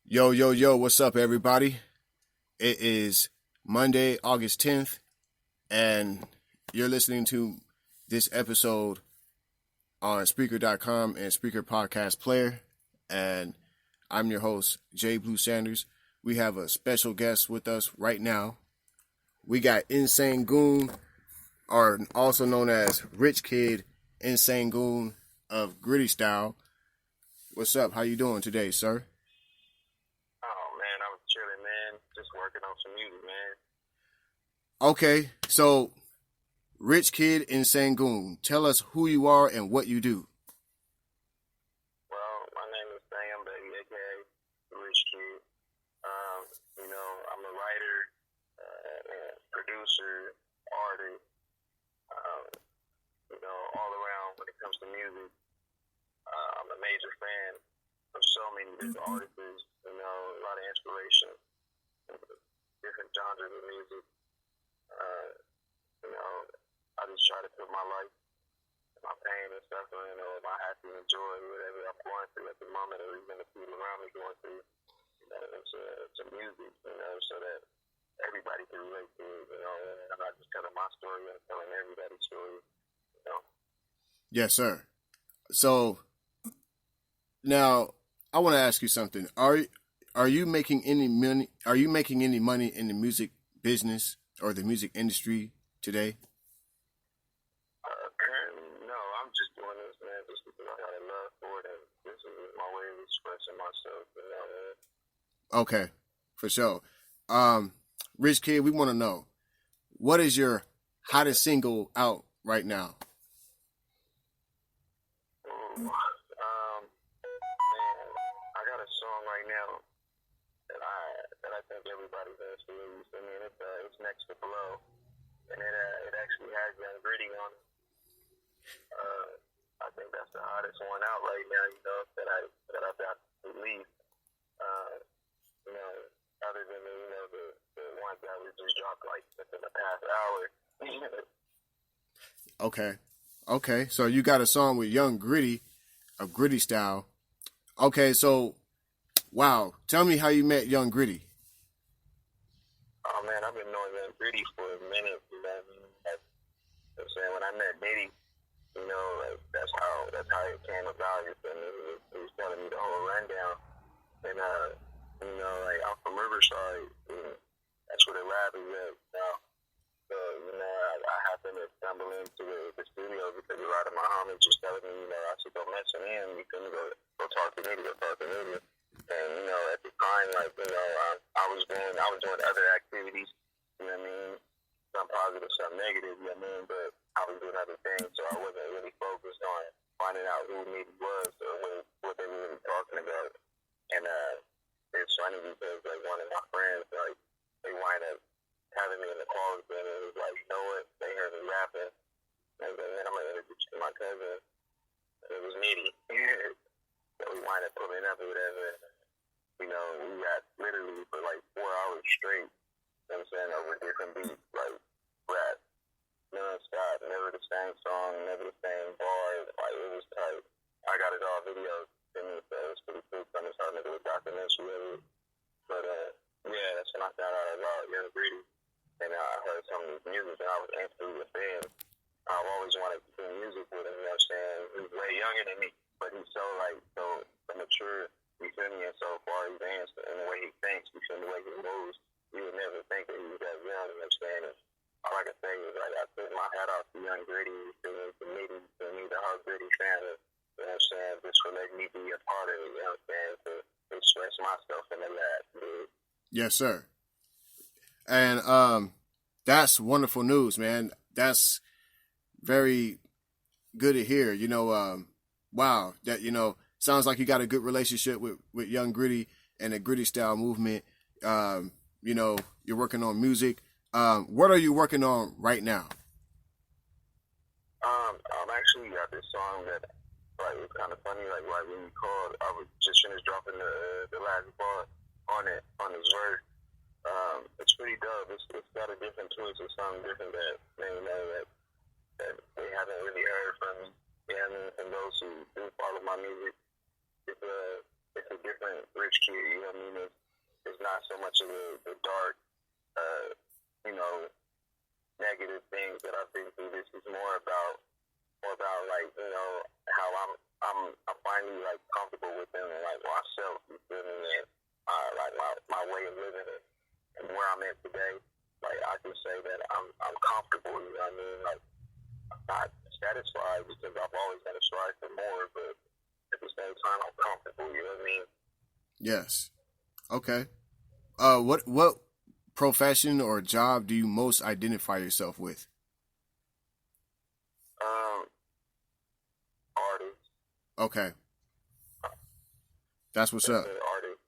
Yo, yo, yo, what's up, everybody? It is Monday, August 10th, and you're listening to this episode on Spreaker.com and Spreaker Podcast Player, and I'm your host, J. Blue Sanders. We have a special guest with us right now. We got Insane Goon, or also known as Rich Kid, Insane Goon of Gritty Style. What's up? How you doing today, sir? I was chilling, man. Just working on some music, man. Okay, so Rich Kid Insane Goon, tell us who you are and what you do. Well, my name is Sam, baby, aka Rich Kid. I'm a writer, producer, artist. All around when it comes to music. I'm a major fan of so many different artists. A lot of inspiration, different genres of music. I just try to put my life, my pain and stuff, my happy and joy, whatever I'm going through at the moment, or even the people around me going through, it's a music, so that everybody can relate to it, and I'm not just telling my story, I'm telling everybody's story. Yes, sir. So now I want to ask you something. Are you making any money? Are you making any money in the music business or the music industry today? Currently, no. I'm just doing this, man, just because I got a love for it, and this is my way of expressing myself. Okay, for sure. Rich Kid, we want to know, what is your hottest single out right now? Man, I got a song right now that I think everybody does feel. It's Next to Blow, and it actually has Young Gritty on it. I think that's the hottest one out right now. That I've got released. Other than the ones that we just dropped like within the past hour. Okay. So you got a song with Young Gritty of Gritty Style. Okay, so wow. Tell me how you met Young Gritty. Oh man, I've been knowing Young Gritty for a minute. I'm saying when I met Diddy, that's how it came about. He was telling me the whole rundown, and I'm from Riverside. That's where the lab is at now. So I happened to stumble into the studio because a lot of my homies was telling me, I should go mess with him. You couldn't go talk to me, And at the time, I was doing other activities. You know what I mean? Some positive, some negative. You know what I mean? But I was doing other things, so I wasn't really focused on finding out who Nitty was or what they were really talking about. And it's funny because one of my friends, they wind up having me in the call with them, and it was like, you know what? They heard me rapping, and then I'm gonna introduce you to my cousin. And it was Nitty. So we wind up pulling up or whatever. We got literally for like 4 hours straight. You know what I'm saying, over different beats, like rap, non-stop, never the same song, never the same bars. It was tight. I got it all videos. So it was pretty cool. I'm starting to do a documentary of it. But yeah, that's when I found out about Young Gritty. And I heard some of his music, and I was instantly a fan. I've always wanted to do music with him, you know what I'm saying? He's way younger than me, but he's so mature, you feel me, and so far advanced in the way he thinks, you feel me, the way he moves. You would never think that he was that young, you know what I'm saying? And all I can say is, I took my hat off to Young Gritty, you feel me, to me, the whole Gritty family, you know what I'm saying, just for letting me be a part of it, you know what I'm saying, to express myself in the lab, dude. Yes, sir. And that's wonderful news, man. That's very good to hear. Wow, that sounds like you got a good relationship with Young Gritty and the Gritty Style movement. You're working on music. What are you working on right now? I'm actually got this song that it's kind of funny. Right when you called, I was just finished dropping the last bar on his verse. It's pretty dope. It's got a different twist. It's something different that they haven't really heard from me. Yeah, I mean, from those who do follow my music, it's a different Rich Kid. You know what I mean? so much of the dark, you know, negative things that I've been through. This is more about like, you know, how I'm finally like comfortable within like myself, you feel me, and like my way of living and where I'm at today. Like I can say that I'm comfortable, you know what I mean? Like I'm not satisfied because I've always got to strive for more, but at the same time I'm comfortable, you know what I mean? Yes. Okay. What profession or job do you most identify yourself with? Artist. Okay. That's what's up. Artist.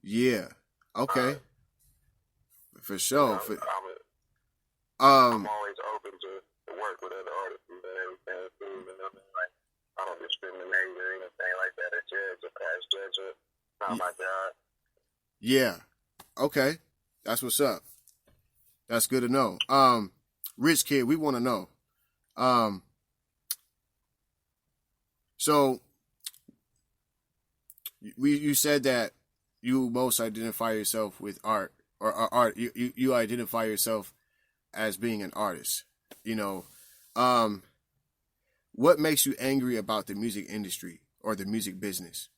Yeah. Okay. For sure. I'm always open to work with other artists and everything too, you know what I mean? Like I don't discriminate or anything like that. A judge, a past judge, not my job. Yeah. Okay. That's what's up. That's good to know. Rich Kid, we want to know. So you said that you most identify yourself with art or art. You identify yourself as being an artist. You know, what makes you angry about the music industry or the music business?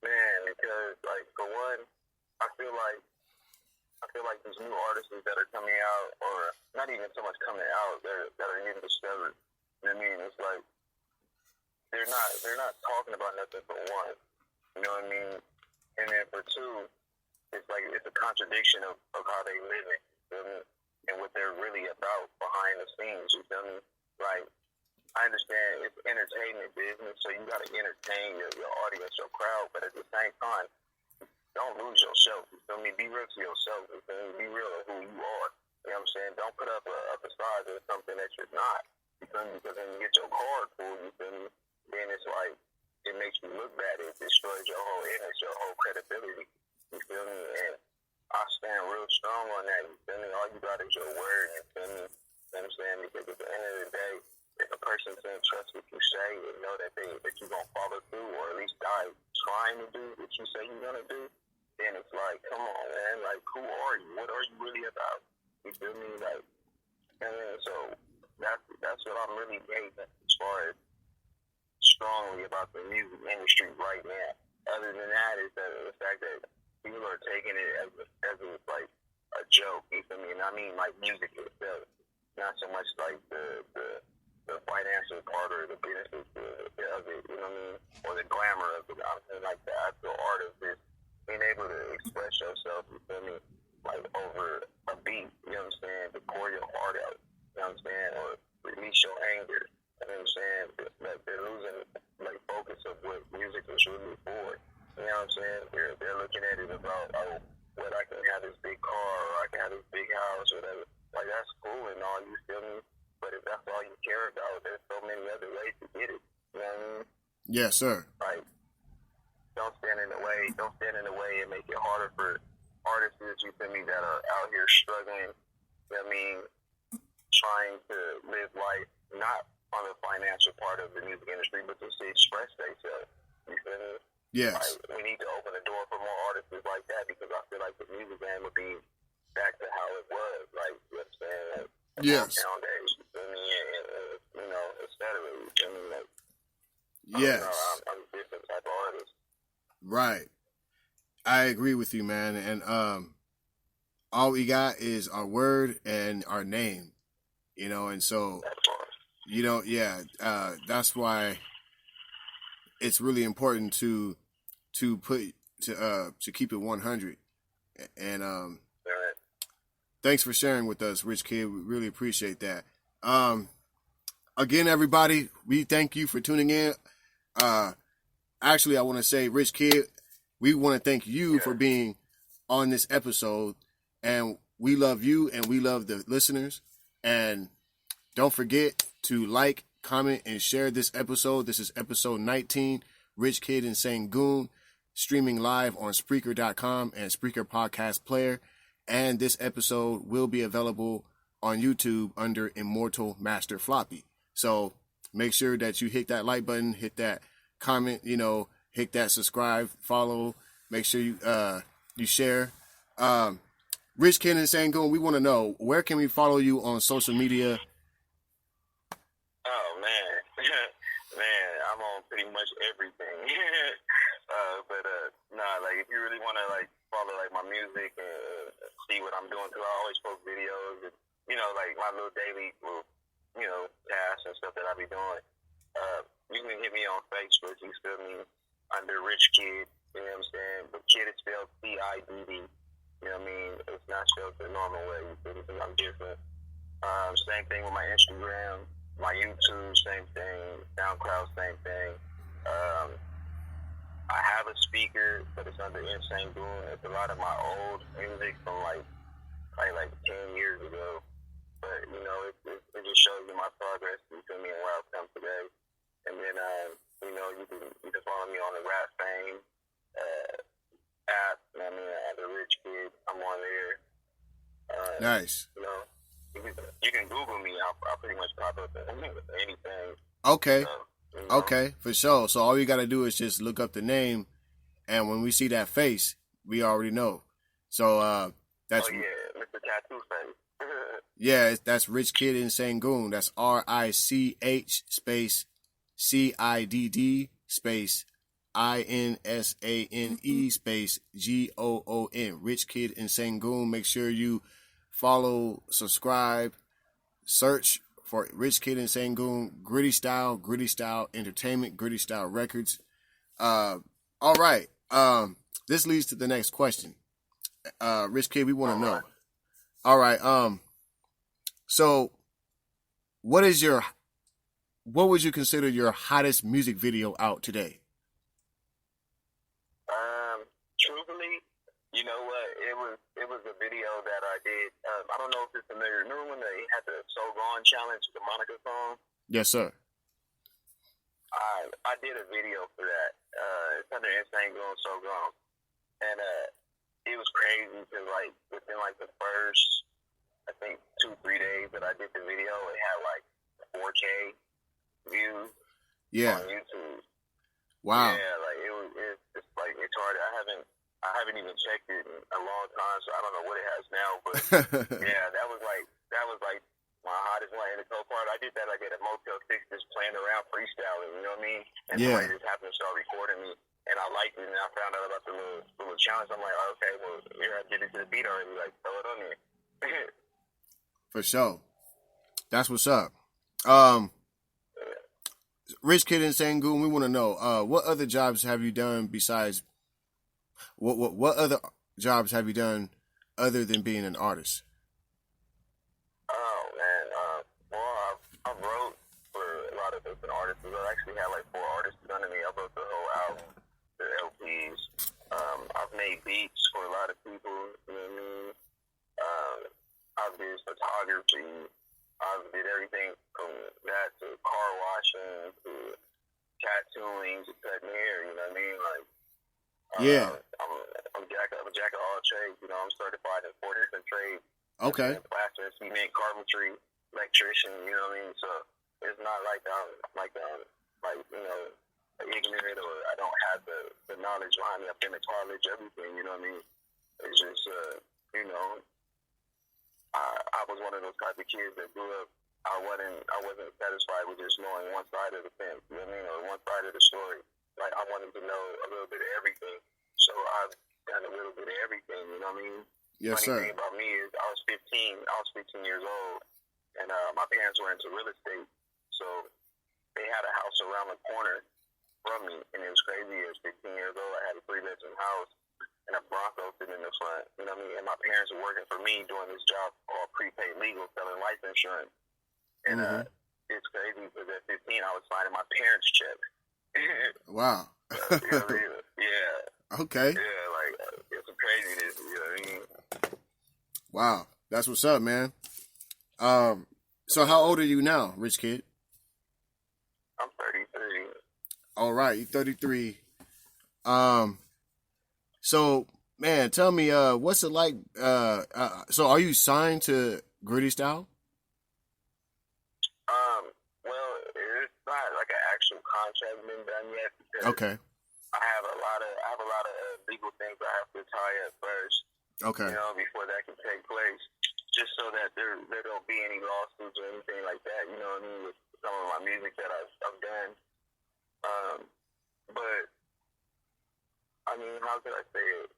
Man, because like for one, I feel like these new artists that are coming out, or not even so much coming out, that are getting discovered. You know what I mean? It's like they're not talking about nothing for one. You know what I mean? And then for two, it's like it's a contradiction of how they live it, you feel me? And what they're really about behind the scenes, you feel me? Like I understand it's entertainment business, so you gotta entertain your audience, your crowd, but at the same time, don't lose yourself, you feel me? Be real to yourself, you feel me? Be real to who you are. You know what I'm saying? Don't put up a facade of something that you're not. You feel me? Because then you get your card pulled, you feel me? Then it's like, it makes you look bad. It destroys your whole image, your whole credibility. You feel me? And I stand real strong on that, you feel me? All you got is your word, you feel me? You know what I'm saying? Because at the end of the day, if a person can't trust what you say and know that you're going to follow through or at least die trying to do what you say you're going to do, then it's like, come on, man. Like, who are you? What are you really about? You feel me? Like, and so that's what I'm really hating as far as strongly about the music industry right now. Other than that is the fact that people are taking it as like a joke. You feel me? And I mean like music itself, not so much like the financial part or the business of it. You know what I mean? Or the glamour of it. I mean like the actual art of it. Being able to express yourself, you feel me, like over a beat, you know what I'm saying, to pour your heart out, you know what I'm saying, or release your anger, you know what I'm saying, like they're losing, like, focus of what music is really for, you know what I'm saying, they're looking at it about, oh, well, I can have this big car, or I can have this big house, or whatever, like, that's cool and all, you feel me, but if that's all you care about, there's so many other ways to get it, you know what I mean? Yes, sir. Like, don't stand in the way. Don't stand in the way and make it harder for artists, you feel me, that are out here struggling, you know what I mean, trying to live life, not on the financial part of the music industry, but just to express themselves, you feel me? Yes. Like, we need to open the door for more artists like that because I feel like the music game would be back to how it was, like, you know what I'm saying? Like, yes. Down days, you feel me, and you know, et cetera, you feel me? Like, yes. I'm a different type of artist. Right. I agree with you, man. And all we got is our word and our name, you know, and so, you know, yeah, that's why it's really important to keep it 100. And thanks for sharing with us, Rich Kid. We really appreciate that. Again, everybody, we thank you for tuning in. Actually, I want to say, Rich Kid, we want to thank you for being on this episode. And we love you and we love the listeners. And don't forget to like, comment, and share this episode. This is episode 19, Rich Kid and Saying Goon, streaming live on Spreaker.com and Spreaker Podcast Player. And this episode will be available on YouTube under Immortal Master Floppy. So make sure that you hit that like button, hit that comment, you know, hit that subscribe, follow, Make sure you share. Rich Kid and Sangoon, we want to know, where can we follow you on social media? Oh man, man, I'm on pretty much everything. But nah, like if you really want to like follow like my music and see what I'm doing, cause I always post videos and like my little daily tasks and stuff that I be doing. You can hit me on Facebook. You feel me under Rich Kid. You know what I'm saying? But Kid is spelled Cidd. You know what I mean? It's not spelled the normal way. You feel me? Because I'm different. Same thing with my Instagram, my YouTube, same thing. SoundCloud, same thing. I have a speaker, but it's under Insane Goon. It's a lot of my old music from like 10 years ago. But it just shows you my progress. You feel me? And where I've come today. And then you can follow me on the Rap Fame app. I mean, as a Rich Kid, I'm on there. Nice. You can Google me. I'll pretty much pop up at anything. Okay. Okay, for sure. So all you got to do is just look up the name, and when we see that face, we already know. So that's... Oh, yeah, Mr. Tattoo Face. Yeah, that's Rich Kid Insane Goon. That's RICH space CIDD space INSANE space GOON. Rich Kid Insane Goon. Make sure you follow, subscribe, search for Rich Kid Insane Goon, Gritty Style Entertainment, Gritty Style Records. All right. This leads to the next question. Rich Kid, we want to know. All right. So what would you consider your hottest music video out today? Truthfully, you know what? It was a video that I did. I don't know if it's familiar. Remember when they had the So Gone challenge, the Monica song? Yes, sir. I did a video for that. It's under Insane Goon, So Gone, and it was crazy because like within like the first, I think 2-3 days that I did the video, it had like 4K views on YouTube. Wow. Yeah, like it's like retarded. I haven't even checked it in a long time, so I don't know what it has now. But yeah, that was like my hottest one. And the cool part, I did that like at a Motel 6, just playing around freestyling. You know what I mean? And somebody just happened to start recording me, and I liked it. And I found out about the little challenge. I'm like, okay, well, here I did it to the beat already. Like, throw it on there. For sure. That's what's up. Rich Kid Insane Goon, we want to know, what other jobs have you done besides, what other jobs have you done other than being an artist? Oh, man. Well, I wrote for a lot of different artists. I actually had like 4 artists under me. I wrote the whole album, the LPs. I've made beats for a lot of people, you know what I mean? I did photography. I did everything from that to car washing to tattooing to cutting hair. You know what I mean? Like, I'm a jack of all trades. You know, I'm certified in 4 different trades. Okay. Plaster, cement, carpentry, electrician. You know what I mean? So it's not like I'm ignorant or I don't have the knowledge behind me. I've been to college, everything. You know what I mean? It's just I was one of those type of kids that grew up. I wasn't satisfied with just knowing one side of the fence, you know what I mean, or one side of the story. Like I wanted to know a little bit of everything. So I've done a little bit of everything, you know what I mean? Yes, sir. Funny thing about me is I was 15 years old, and my parents were into real estate. So they had a house around the corner from me, and it was crazy. I was 15 years old. I had a 3-bedroom house and a Bronco sitting in the front. You know what I mean? And my parents were working for me doing this job called prepaid legal, selling life insurance. And it's crazy because at 15, I was signing my parents' check. Wow. Yeah. Okay. Yeah, like it's some craziness. You know what I mean? Wow, that's what's up, man. So how old are you now, Rich Kid? I'm 33. All right, you're 33. So, man, tell me, what's it like? So, are you signed to Gritty Style? Well, it's not like an actual contract been done yet. Because okay. I have a lot of legal things I have to tie up first. Okay. You know, before that can take place, just so that there don't be any lawsuits or anything like that. You know what I mean? With some of my music that I've done. But I mean, how could I say it?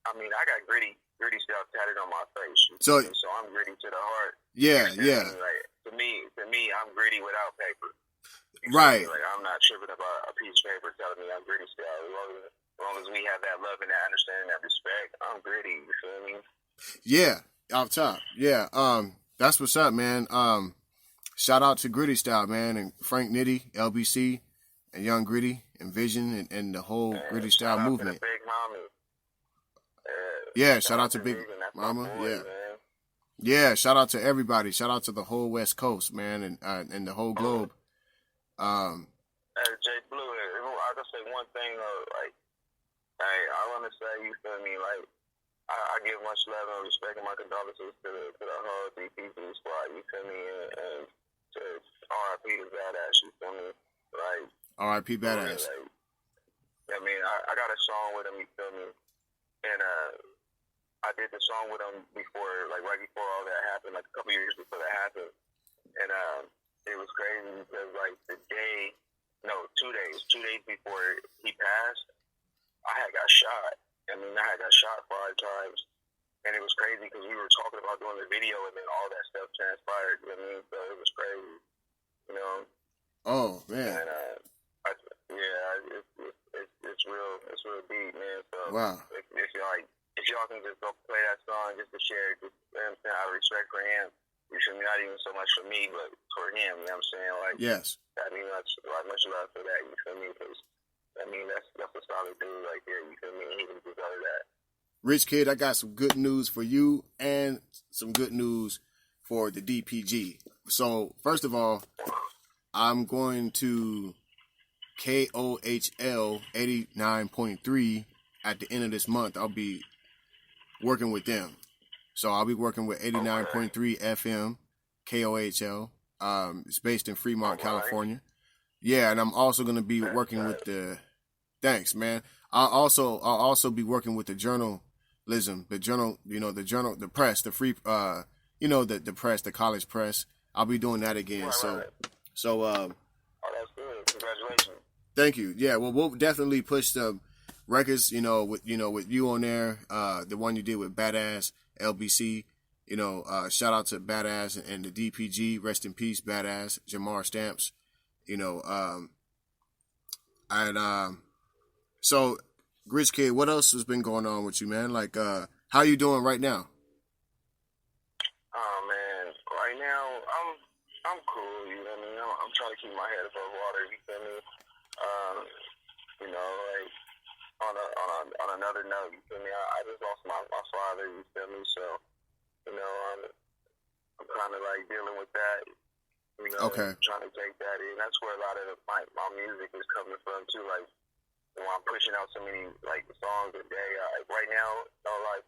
I mean, I got gritty stuff tatted on my face. So I'm gritty to the heart. Yeah, yeah. Like to me, I'm gritty without paper. Right. Like I'm not tripping about a piece of paper telling me I'm gritty still. As long as we have that love and that understanding, that respect, I'm gritty. You feel me? Yeah, off top. Yeah. That's what's up, man. Shout out to Gritty Style, man, and Frank Nitty, LBC, and Young Gritty, and Vision, and the whole Gritty Style movement. Big Mama. Yeah, shout out to Big Mama. Boy, yeah. Man. Yeah, shout out to everybody. Shout out to the whole West Coast, man, and the whole globe. Jay Blue, I can say one thing, like, hey, I want to say, you feel me, like, I give much love and respect and my condolences to the whole DPG squad, you feel me, and to RIP to Badass, you feel me, like. RIP Badass. Like, I mean, I got a song with him, you feel me, and I did the song with him before, like, right before all that happened, like, a couple years before that happened, and it was crazy because, like, 2 days before he passed, I had got shot. I mean, I had got shot 5 times, and it was crazy because we were talking about doing the video, and then all that stuff transpired. You know what I mean? So it was crazy, you know. Oh man. And it's real deep, man. So wow. If y'all can just go play that song just to share, just out of respect for him. You feel me? Not even so much for me, but for him. You know what I'm saying? Like, yes. I mean, that's much love for that. You feel me? Because I mean, that's a solid dude right there. You feel me? He can deserve that. Rich Kid, I got some good news for you and some good news for the DPG. So, first of all, I'm going to KOHL 89.3 at the end of this month. I'll be working with them. So I'll be working with 89.3 FM KOHL. It's based in Fremont, California. Yeah, and I'm also going to be working with the. Thanks, man. I'll also be working with the journalism, the journal, the press, the free, the press, the college press. I'll be doing that again. Right. So. Oh, that's good. Congratulations. Thank you. Yeah, well, we'll definitely push the records. With you on there. The one you did with Badass. LBC, shout out to Badass and the DPG, rest in peace, Badass, Jamar Stamps, so Rich Kid, what else has been going on with you, man? Like, how you doing right now? Oh man, right now I'm cool. You know what I mean? I'm trying to keep my head above water. You feel me? Like. On another note, you feel me? I just lost my father, you feel me? So, I'm kind of like dealing with that, okay. Trying to take that in. That's where a lot of my music is coming from too. Like when I'm pushing out so many like songs a day. Right now, no lie,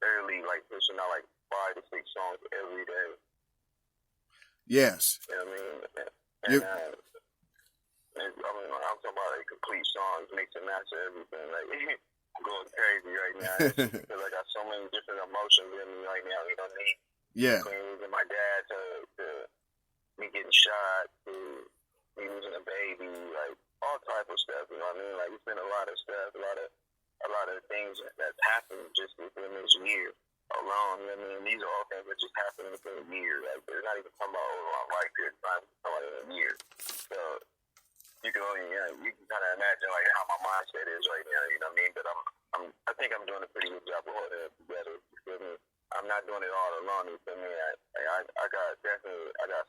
barely like pushing out like 5 to 6 songs every day. Yes. You know what I mean? I'm talking about like complete songs, mix and match everything. Like I'm going crazy right now because I got so many different emotions in me right now. You know what I mean? Yeah. Between losing my dad to me getting shot to me losing a baby, like all type of stuff. You know what I mean? Like it's been a lot of stuff, a lot of things that's happened just within this year alone. You know what I mean? These are all things that just happened within a year. Like they're not even talking about over a life period of time. It's talking about in a year. So. You can kind of imagine like how my mindset is right now. You know what I mean? But I think I'm doing a pretty good job of holding it together. You feel me? I'm not doing it all alone. You feel me? I got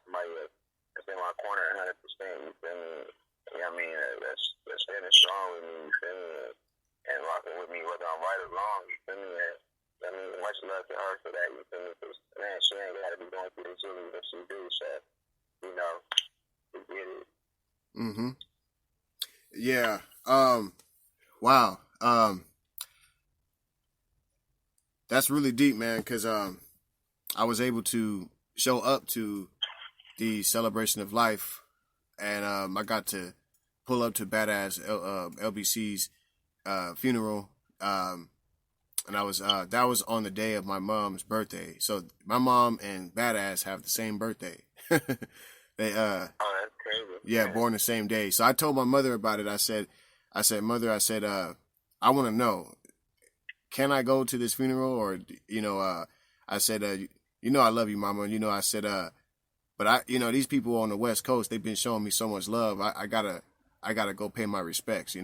somebody that's in my corner 100%. You feel me? You know what I mean? That's standing strong with me. You feel me? And rocking with me whether I'm right or wrong. You feel me? And I mean, much love to her for that. You feel me? Because man, she ain't got to be going through this really that she do. So we get it. Mm-hmm. Yeah. Wow. That's really deep, man, because I was able to show up to the celebration of life, and I got to pull up to Badass LBC's funeral. And I was that was on the day of my mom's birthday. So my mom and Badass have the same birthday. They Oh, that's crazy. yeah, born the same day. So I told my mother about it. I said, Mother, I want to know, can I go to this funeral? Or, I said, I love you, Mama. I said, but these people on the West Coast, they've been showing me so much love. I gotta go pay my respects,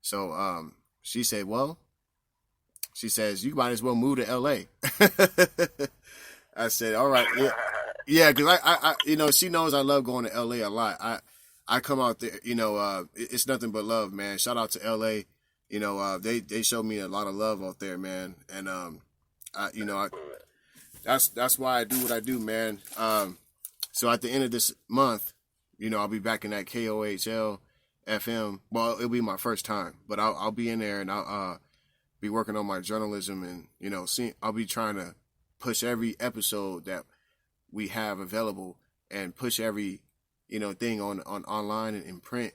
So, she said, well, she says, you might as well move to LA. I said, all right. Yeah, because I she knows I love going to LA a lot. I come out there, it's nothing but love, man. Shout out to LA. They showed me a lot of love out there, man. And that's why I do what I do, man. So at the end of this month, I'll be back in that KOHL FM. Well, it'll be my first time, but I'll be in there and I'll be working on my journalism and I'll be trying to push every episode that we have available and push every thing on online and in print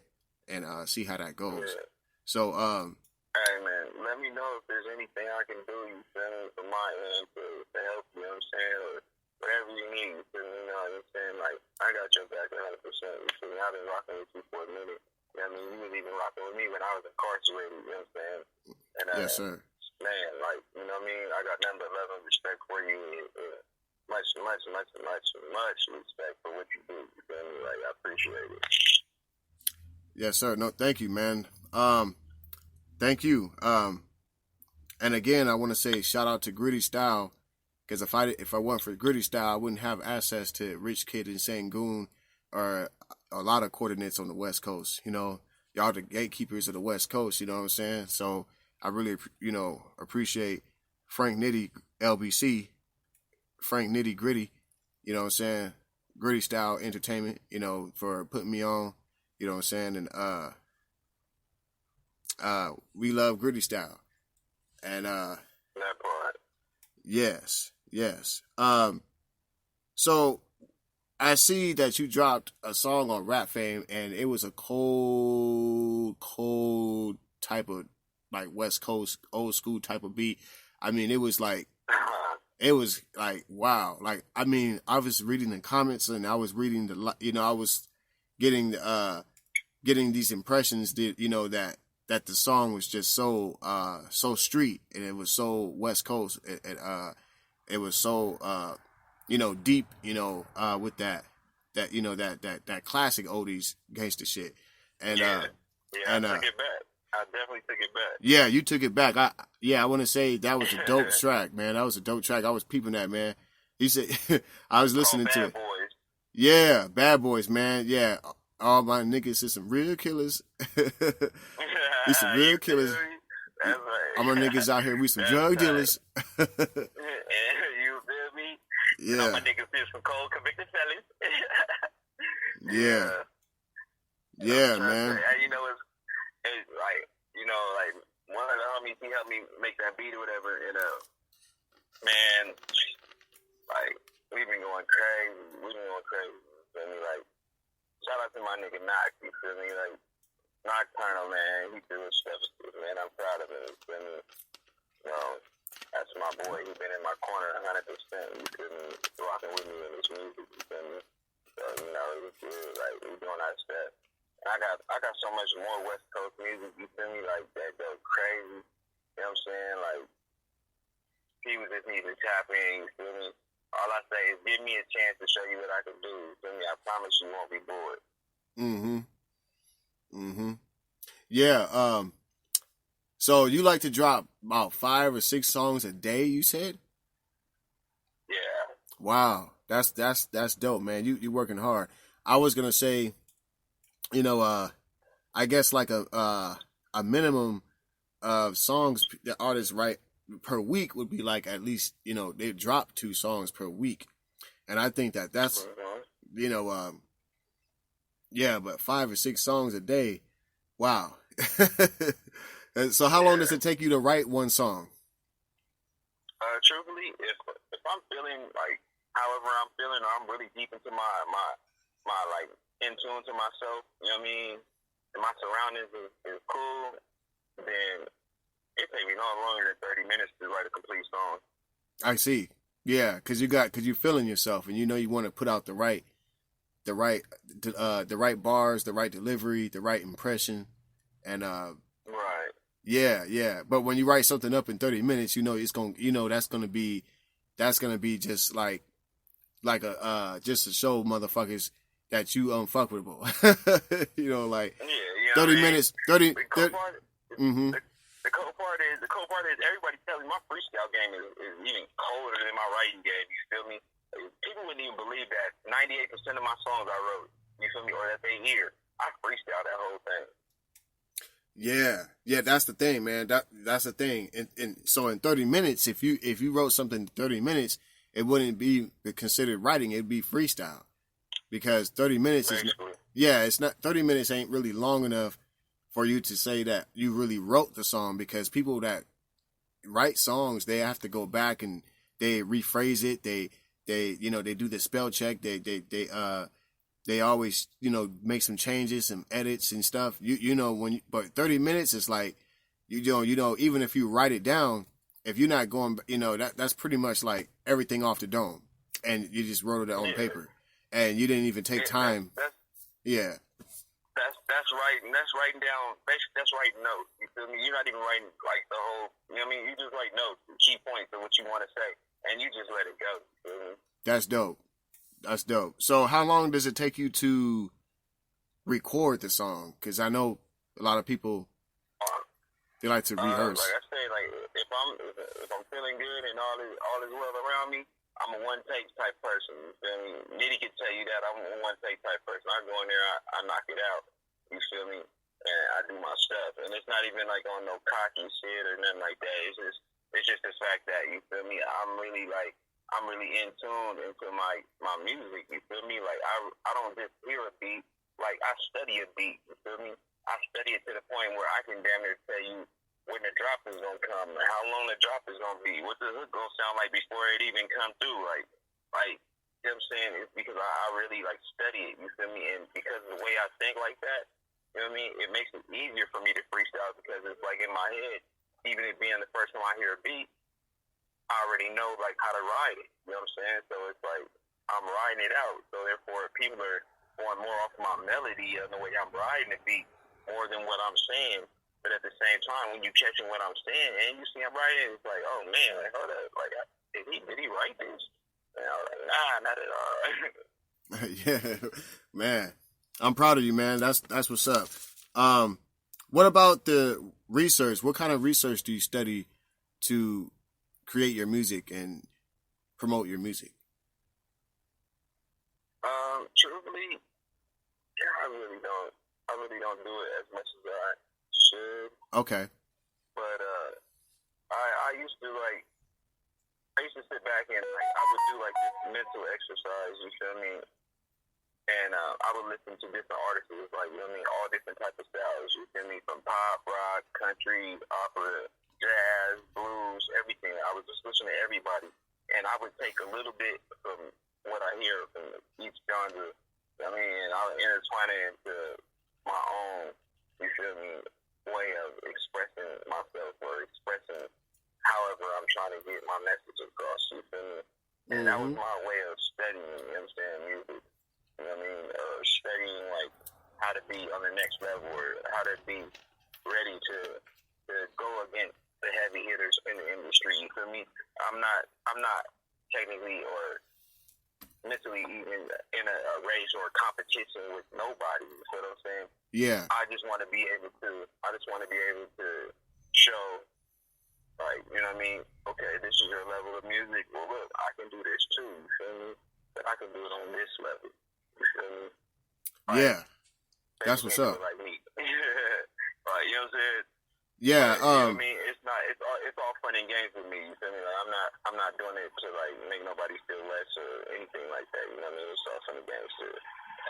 and see how that goes. Yeah. So hey man, let me know if there's anything I can do, you feel me, from my end to help, you know what I'm saying, or whatever you need, you feel me, you know what I'm saying, like, I got your back 100%, you feel me, I've been rocking with you for a minute, you know what I mean, you was even rocking with me when I was incarcerated, you know what I'm saying, and yes, sir. Man, like, you know what I mean, I got nothing but love and respect for you, much respect for what you do, you feel me, like, I appreciate it. Yes, sir. No, thank you, man. Thank you. And again, I want to say shout out to Gritty Style, because if I weren't for Gritty Style, I wouldn't have access to Rich Kid and Goon or a lot of coordinates on the West Coast. Y'all the gatekeepers of the West Coast. You know what I'm saying? So I really, appreciate Frank Nitty LBC, Frank Nitty Gritty. You know what I'm saying? Gritty Style Entertainment. For putting me on. You know what I'm saying? And we love Gritty Style. And that part. Yes. So I see that you dropped a song on Rap Fame, and it was a cold type of like West Coast old school type of beat. I mean, it was like wow. Like, I mean, I was reading the comments and I was reading I was getting these impressions that the song was just so street, and it was so West Coast. It was so deep, with that classic oldies gangster shit. And I took it back. I definitely took it back. Yeah, you took it back. I want to say that was a dope track, man. That was a dope track. I was peeping that, man. He said I was listening to it. Bad Boys. Yeah, Bad Boys, man. Yeah. All my niggas is some real killers. We some real killers. That's right. All my niggas out here, we some drug dealers. You feel me? Yeah. All my niggas is some cold convicted fellas. Yeah. Yeah, man. And it's like, like one of the homies, he helped me make that beat or whatever, and man, like, we've been going crazy. You feel me? Like, shout out to my nigga Knox, you feel me? Like, Nocturnal, man, he doing stuff, man, I'm proud of him, you feel me? That's my boy, he been in my corner 100%, you feel me? Rocking with me in this music, you feel me? So, it was good, like, we doing our stuff. And I got so much more West Coast music, you feel me? Like, that goes crazy, you know what I'm saying? Like, people just need to tap in, you feel me? All I say is give me a chance to show you what I can do. You feel me? I promise you won't be bored. Yeah. So you like to drop about 5 or 6 songs a day, you said? Yeah. Wow. That's dope, man. You working hard. I was gonna say, I guess like a minimum of songs that artists write per week would be like at least, they drop 2 songs per week. And I think that's, but 5 or 6 songs a day. Wow. And so how long does it take you to write one song? Truthfully, if I'm feeling like however I'm feeling, or I'm really deep into my like in tune to myself, you know what I mean? and my surroundings is cool, then it takes me no longer than 30 minutes to write a complete song. I see. Yeah, because you're feeling yourself, and you know you want to put out the right bars, the right delivery, the right impression, and right. Yeah. But when you write something up in 30 minutes, you know that's gonna be just like a just to show motherfuckers that you unfuckable. You know, like yeah, you know 30 minutes, 30. The cool part, Mm-hmm. the cool part is everybody tells me my freestyle game is even colder than my writing game. You feel me? People wouldn't even believe that 98% of my songs I wrote, you feel me, or that they hear, I freestyle that whole thing. Yeah, that's the thing, man. That's the thing. And so in 30 minutes, if you wrote something in 30 minutes, it wouldn't be considered writing. It'd be freestyle, because 30 minutes it's not 30 minutes ain't really long enough for you to say that you really wrote the song, because people that write songs, they have to go back and they rephrase it. They do the spell check. They always, make some changes, some edits and stuff. But 30 minutes is like, even if you write it down, if you're not going, that's pretty much like everything off the dome, and you just wrote it on paper, and you didn't even take time. Yeah. That's writing. That's writing down. Basically, that's writing notes. You feel me? You're not even writing like the whole. You know what I mean? You just write notes, key points of what you want to say, and you just let it go. You feel me? That's dope. That's dope. So, how long does it take you to record the song? Because I know a lot of people they like to rehearse. Like I say, like if I'm feeling good and all is well around me, I'm a one take type person. You feel me? Nitty can tell you that I'm a one take type person. I go in there, I knock it out. You feel me? And I do my stuff, and it's not even like on no cocky shit or nothing like that. It's just the fact that, you feel me, I'm really in tune into my music. You feel me? Like I don't just hear a beat. Like I study a beat. You feel me? I study it to the point where I can damn near tell you when the drop is gonna come, and how long the drop is gonna be, what the hook gonna sound like before it even come through. Like you know what I'm saying? It's because I really like study it. You feel me? And because of the way I think like that, you know what I mean? It makes it easier for me to freestyle, because it's like in my head, even it being the first time I hear a beat, I already know like how to ride it. You know what I'm saying? So it's like I'm riding it out. So therefore, people are going more off my melody and the way I'm riding the beat more than what I'm saying. But at the same time, when you catching what I'm saying and you see I'm writing, it's like, oh man, like hold up, like did he write this? And I was like, nah, not at all. Yeah, man. I'm proud of you, man. That's what's up. What about the research? What kind of research do you study to create your music and promote your music? Truthfully, I really don't do it as much as I should. Okay. But I used to sit back and I would do like this mental exercise. You feel me? And I would listen to different artists, like, you know what I mean, all different types of styles. You feel me? From pop, rock, country, opera, jazz, blues, everything. I would just listen to everybody, and I would take a little bit from what I hear from each genre. I mean, and I would intertwine it into my own, you feel me, way of expressing myself, or expressing however I'm trying to get my message across. You feel me? And that was my way of studying, you know what I'm saying, music. You know what I mean? Studying like how to be on the next level, or how to be ready to go against the heavy hitters in the industry. You feel me? I'm not technically or mentally even in a race or a competition with nobody. You feel what I'm saying? Yeah. I just want to be able to show, like, you know what I mean? Okay, this is your level of music. Well, look, I can do this too. You feel me? But I can do it on this level. You feel me? Yeah. That's what's up. Like me. Right, you know what I'm saying? Yeah. But, you know what I mean? It's all fun and games with me. You feel me? Like, I'm not doing it to like make nobody feel less or anything like that. You know what I mean? It's all fun and games to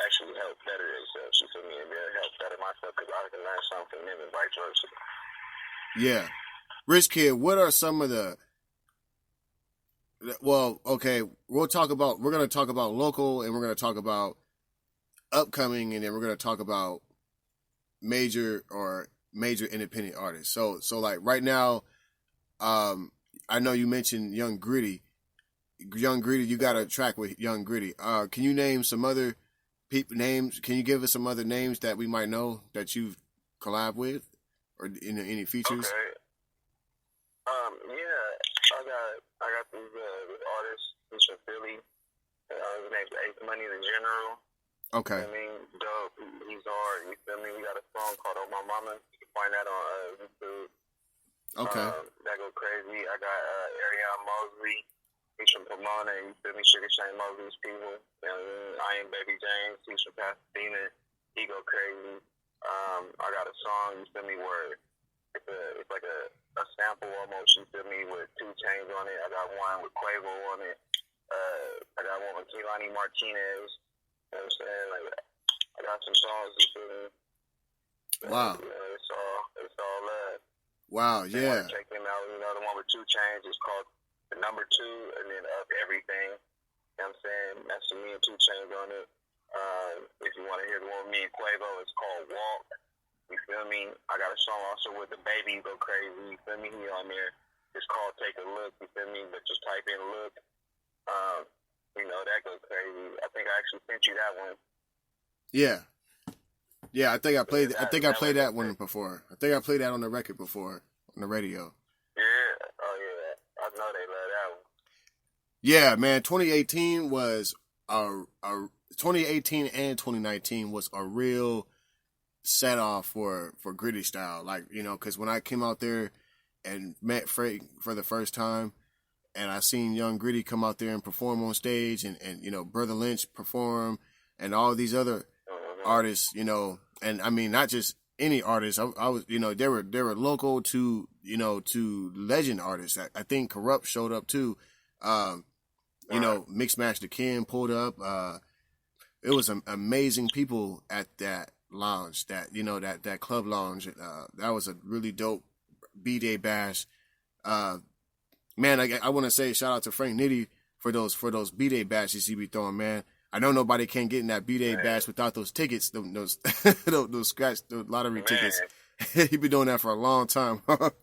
actually help better themselves. You feel me? And they'll help better myself, because I can learn something from them and vice versa. Yeah. Rich Kid, what are some of the? Well, okay, we're going to talk about local, and we're going to talk about upcoming, and then we're going to talk about major independent artists. So like right now, I know you mentioned Young Gritty. Young Gritty, you got a track with Young Gritty. Can you name some other people names? Can you give us some other names that we might know that you've collabed with, or any features? Okay. Yeah, I got this artist. He's from Philly. His name's Ace Money the General. Okay. I mean, dope. He's hard. You feel me? We got a song called "Oh My Mama." You can find that on YouTube. Okay. That go crazy. I got Ariana Mosley. He's from Pomona. You feel me? Sugar Shane Mosley's people. I Am Baby James. He's from Pasadena. He go crazy. I got a song. You feel me? Where it's like a sample almost. You feel me? With 2 Chainz on it. I got one with Quavo on it. I got one with Kehlani Martinez. You know what I'm saying? Like, I got some songs. You feel me? Wow. It's all love. Wow, yeah. Check them out. You know, the one with 2 Chainz is called The Number 2, and then Up Everything. You know what I'm saying? That's me and 2 Chainz on it. If you want to hear the one with me and Quavo, it's called Walk. You feel me? I got a song also with The Baby Go Crazy. You feel me? He on there. It's called Take a Look. You feel me? But just type in Look. You know, that goes crazy. I think I actually sent you that one. Yeah. Yeah, I think I played that one before. I think I played that on the record before, on the radio. Yeah. Oh, yeah. I know they love that one. Yeah, man, 2018 was 2018 and 2019 was a real set off for Gritty Style. Like, you know, because when I came out there and met Frank for the first time, and I seen Young Gritty come out there and perform on stage, and you know, Brother Lynch perform, and all these other artists, you know, and I mean, not just any artists. I was, you know, they were local to, you know, to legend artists. I think Corrupt showed up too. You know, Mixed Master Ken pulled up. It was amazing people at that lounge, that, you know, that club lounge. That was a really dope B-Day bash. Man, I want to say shout out to Frank Nitty for those B-Day bashes he be throwing, man. I know nobody can get in that B-Day bash without those tickets, those scratch, those lottery tickets. He been doing that for a long time. That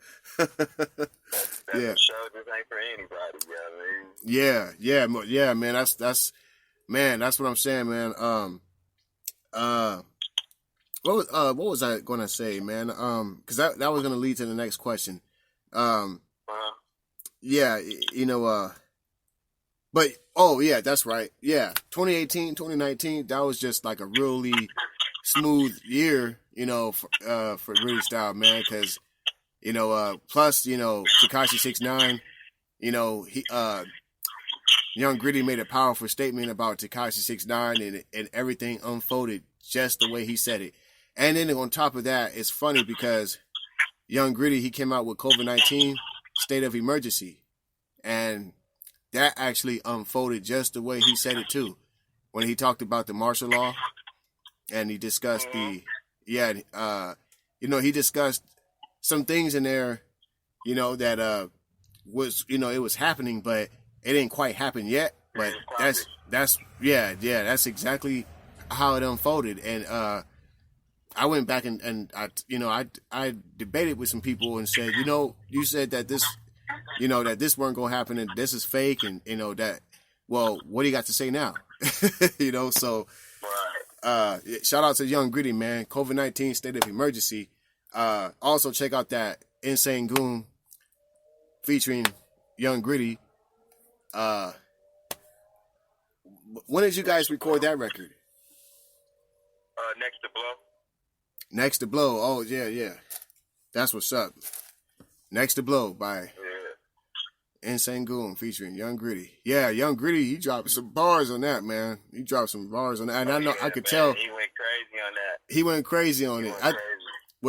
Yeah. show just ain't for anybody, you know what I mean? Yeah, man. That's what I'm saying, man. What was I gonna say, man? Because that was gonna lead to the next question. Yeah, you know, but oh yeah, that's right. Yeah, 2018, 2019, that was just like a really smooth year, you know, for Gritty Style, man. Because, you know, plus, you know, Tekashi 6ix9ine, you know, he Young Gritty made a powerful statement about Tekashi 6ix9ine, and everything unfolded just the way he said it. And then on top of that, it's funny because Young Gritty, he came out with COVID-19 state of emergency, and that actually unfolded just the way he said it too, when he talked about the martial law, and he discussed you know, he discussed some things in there, you know, that was, you know, it was happening, but it didn't quite happen yet. But that's exactly how it unfolded. And I went back and I debated with some people and said, you know, you said that this, you know, that this weren't gonna happen and this is fake, and you know that. Well, what do you got to say now? You know, so shout out to Young Gritty, man. COVID-19 state of emergency. Also check out that Insane Goon featuring Young Gritty. When did you guys record that record? Next to Blow. Next to Blow. Oh yeah. That's what's up. Next to Blow by Insane Goon featuring Young Gritty. Yeah, Young Gritty, he dropped some bars on that, man. He dropped some bars on that. And I know I could tell he went crazy on that. He went crazy on it.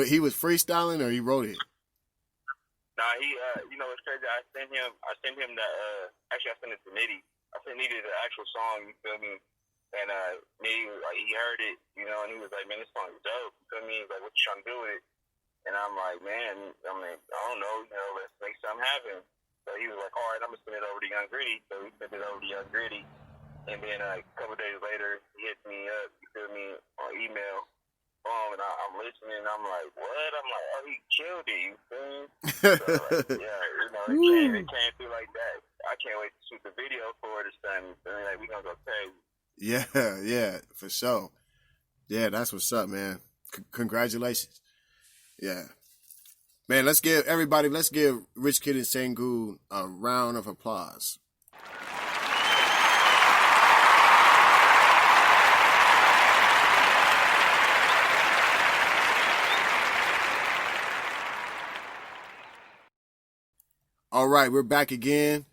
He was freestyling or he wrote it? Nah, he you know what's crazy? I sent him the actually I sent it to Nitty. I sent Nitty the actual song, you feel me? And Nitty, like, he heard it, you know, and he was like, man, this song is dope. You feel me? He's like, what you trying to do with it? And I'm like, man, I mean, I don't know, you know, let's make something happen. So he was like, all right, I'm going to send it over to Young Gritty. So we sent it over to Young Gritty. And then a couple of days later, he hit me up, you feel me, on email. phone, and I'm listening, and I'm like, what? I'm like, oh, he killed it, you feel me? So, yeah, it came through like that. I can't wait to shoot the video for it this time, you feel me? Like, we gonna go crazy. Yeah, for sure. Yeah, that's what's up, man. Congratulations. Yeah. Man, let's give Rich Kidd and Sengun a round of applause. All right, we're back again.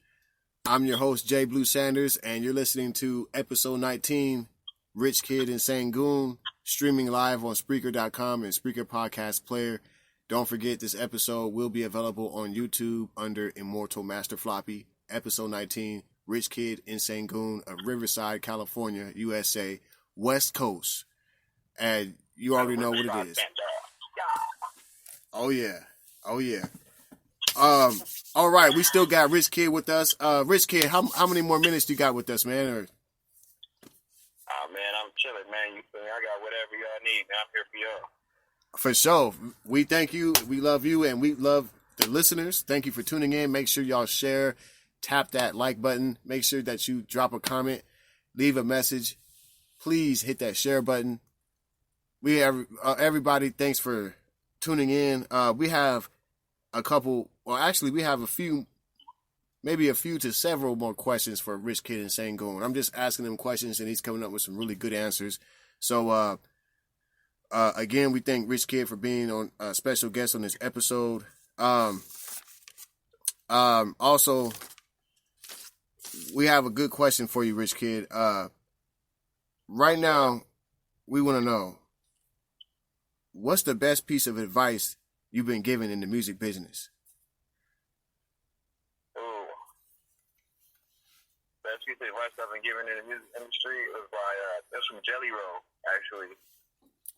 I'm your host, J. Blue Sanders, and you're listening to episode 19, Rich Kidd and Sengun, streaming live on Spreaker.com and Spreaker Podcast Player. Don't forget, this episode will be available on YouTube under Immortal Master Floppy. Episode 19, Rich Kidd and Sengun of Riverside, California, USA, West Coast. And you already know what it is. Oh, yeah. All right, we still got Rich Kidd with us. Rich Kidd, how many more minutes do you got with us, man? Man, I'm chilling, man. You feel me? I got whatever y'all need, man. I'm here for y'all. For sure. We thank you. We love you, and we love the listeners. Thank you for tuning in. Make sure y'all share, tap that like button. Make sure that you drop a comment, leave a message. Please hit that share button. We have everybody. Thanks for tuning in. We have a couple. Well, actually, we have a few to several more questions for Rich Kidd and Sengun. I'm just asking him questions, and he's coming up with some really good answers. So, again, we thank Rich Kidd for being on a special guest on this episode. Also, we have a good question for you, Rich Kidd. Right now, we want to know, what's the best piece of advice you've been given in the music business? Best piece of advice I've been given in the music industry was that's from Jelly Roll, actually.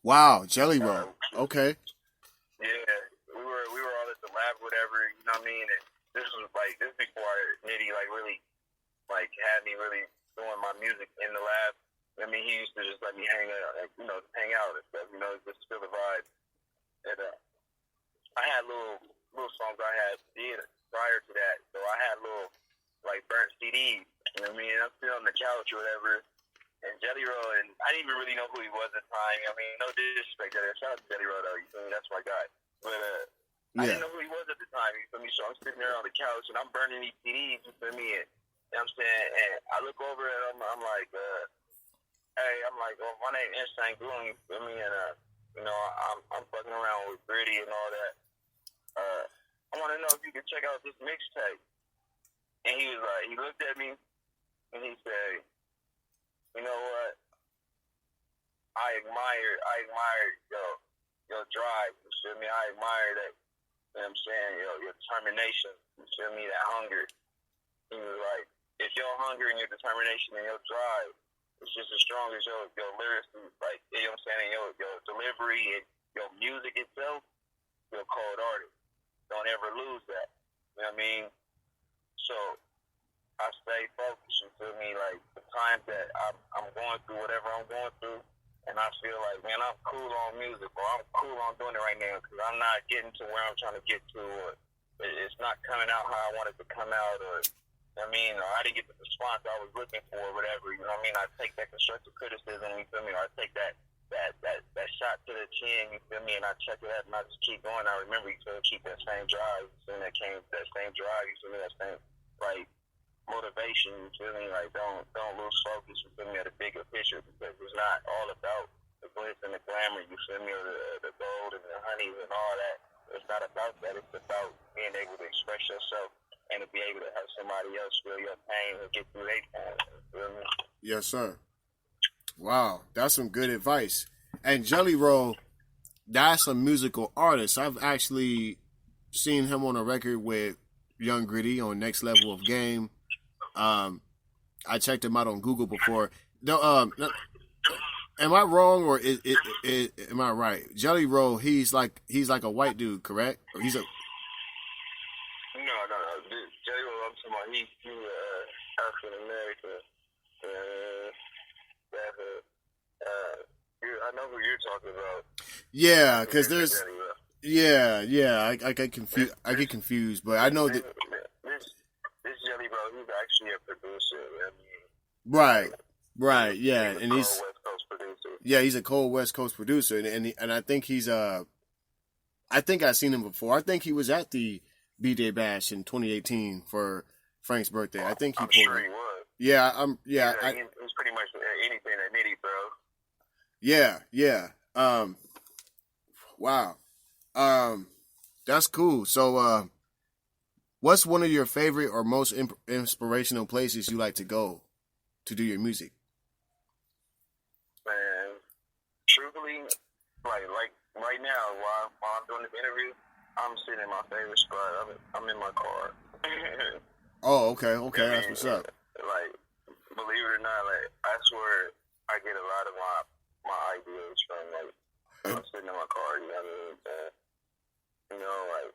Wow, Jelly Roll. Okay. Yeah, we were all at the lab, whatever. You know what I mean? And this before Nitty really had me really doing my music in the lab. I mean, he used to just let me hang out and stuff. Just feel the vibe. And I had little songs I had did prior to that, so I had little burnt CDs. You know what I mean? I'm still on the couch or whatever. And Jelly Roll, and I didn't even really know who he was at the time. I mean, no disrespect there. Shout out to Jelly Roll, though. You feel me? That's my guy. But I didn't know who he was at the time. You feel me? So I'm sitting there on the couch, and I'm burning these CDs. You feel me? And, you know what I'm saying? And I look over, and I'm like, hey, well, my name is Sengun. You feel me? And I'm fucking around with Gritty and all that. I want to know if you could check out this mixtape. And he was like, he looked at me, and he said, you know what? I admire your drive. You feel me? I admire that. You know what I'm saying? Your determination. You feel me? That hunger. He was like, if your hunger and your determination and your drive is just as strong as your lyrics, you know what I'm saying? Your delivery and your music itself, you're a cold artist. Don't ever lose that. You know what I mean? So I stay focused, you feel me? The times that I'm going through whatever I'm going through, and I feel like, man, I'm cool on music, or I'm cool on doing it right now, because I'm not getting to where I'm trying to get to, or it's not coming out how I want it to come out, or, I mean, or I didn't get the response I was looking for, or whatever, you know what I mean? I take that constructive criticism, you feel me? Or I take that shot to the chin, you feel me? And I check it out, and I just keep going. I remember you feel me? Keep that same drive, you feel me? That same drive, you feel me? That same, motivation, you feel me? Don't lose focus, you feel me, at a bigger picture, because it's not all about the glitz and the glamour, you feel me, or the gold and the honeys and all that. It's not about that. It's about being able to express yourself and to be able to have somebody else feel your pain and get through their pain, you feel me? Yes, sir. Wow, that's some good advice. And Jelly Roll, that's a musical artist. I've actually seen him on a record with Young Gritty on Next Level of Game. I checked him out on Google before. No, am I wrong or am I right? Jelly Roll, he's like a white dude, correct? Or he's a No. Jelly Roll, I'm talking about he's African American. I know who you're talking about. Yeah, because there's I get confused, but I know that this Jelly Bro, he's actually a producer. I mean, right, yeah, he's a and cold West Coast producer. yeah, he's a cold West Coast producer, and I think he's I think I've seen him before. I think he was at the BJ Bash in 2018 for Frank's birthday. I think he I'm pulled sure it. he was. Yeah, He's pretty much anything that Nitty, bro. Yeah. Wow. That's cool. So, what's one of your favorite or most inspirational places you like to go to do your music? Man, truthfully, like right now, while I'm doing this interview, I'm sitting in my favorite spot. I'm in my car. Oh, okay, that's what's up. Like, believe it or not, like I swear, I get a lot of my ideas from like I'm sitting in my car. You know what I mean? You know, like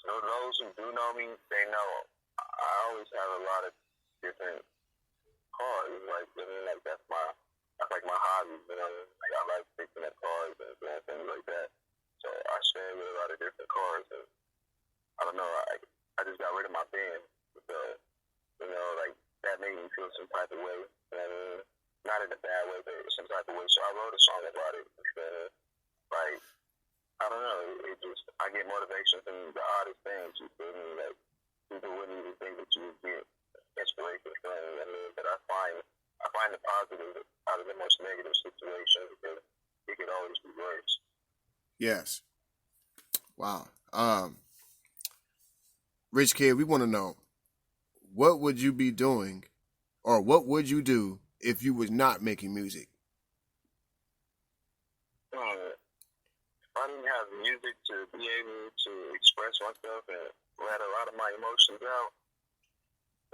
so those who do know me, they know I always have a lot of different cars. Like, I mean, like that's like my hobby. You know, like I like fixing up cars and things like that. So I share with a lot of different cars, and I don't know. I just got rid of my Benz, so you know, like that made me feel some type of way. You know what I mean? Not in a bad way, but some type of way. So I wrote a song about it. Like, I don't know. It just I get motivation from the oddest things. You feel me? Like people wouldn't even think that you would get inspiration from. I mean, but I find the positive out of the most negative situations because it could always be worse. Yes. Wow. Rich Kid, we want to know, what would you be doing, or what would you do if you was not making music? If I didn't have music to be able to express myself and let a lot of my emotions out,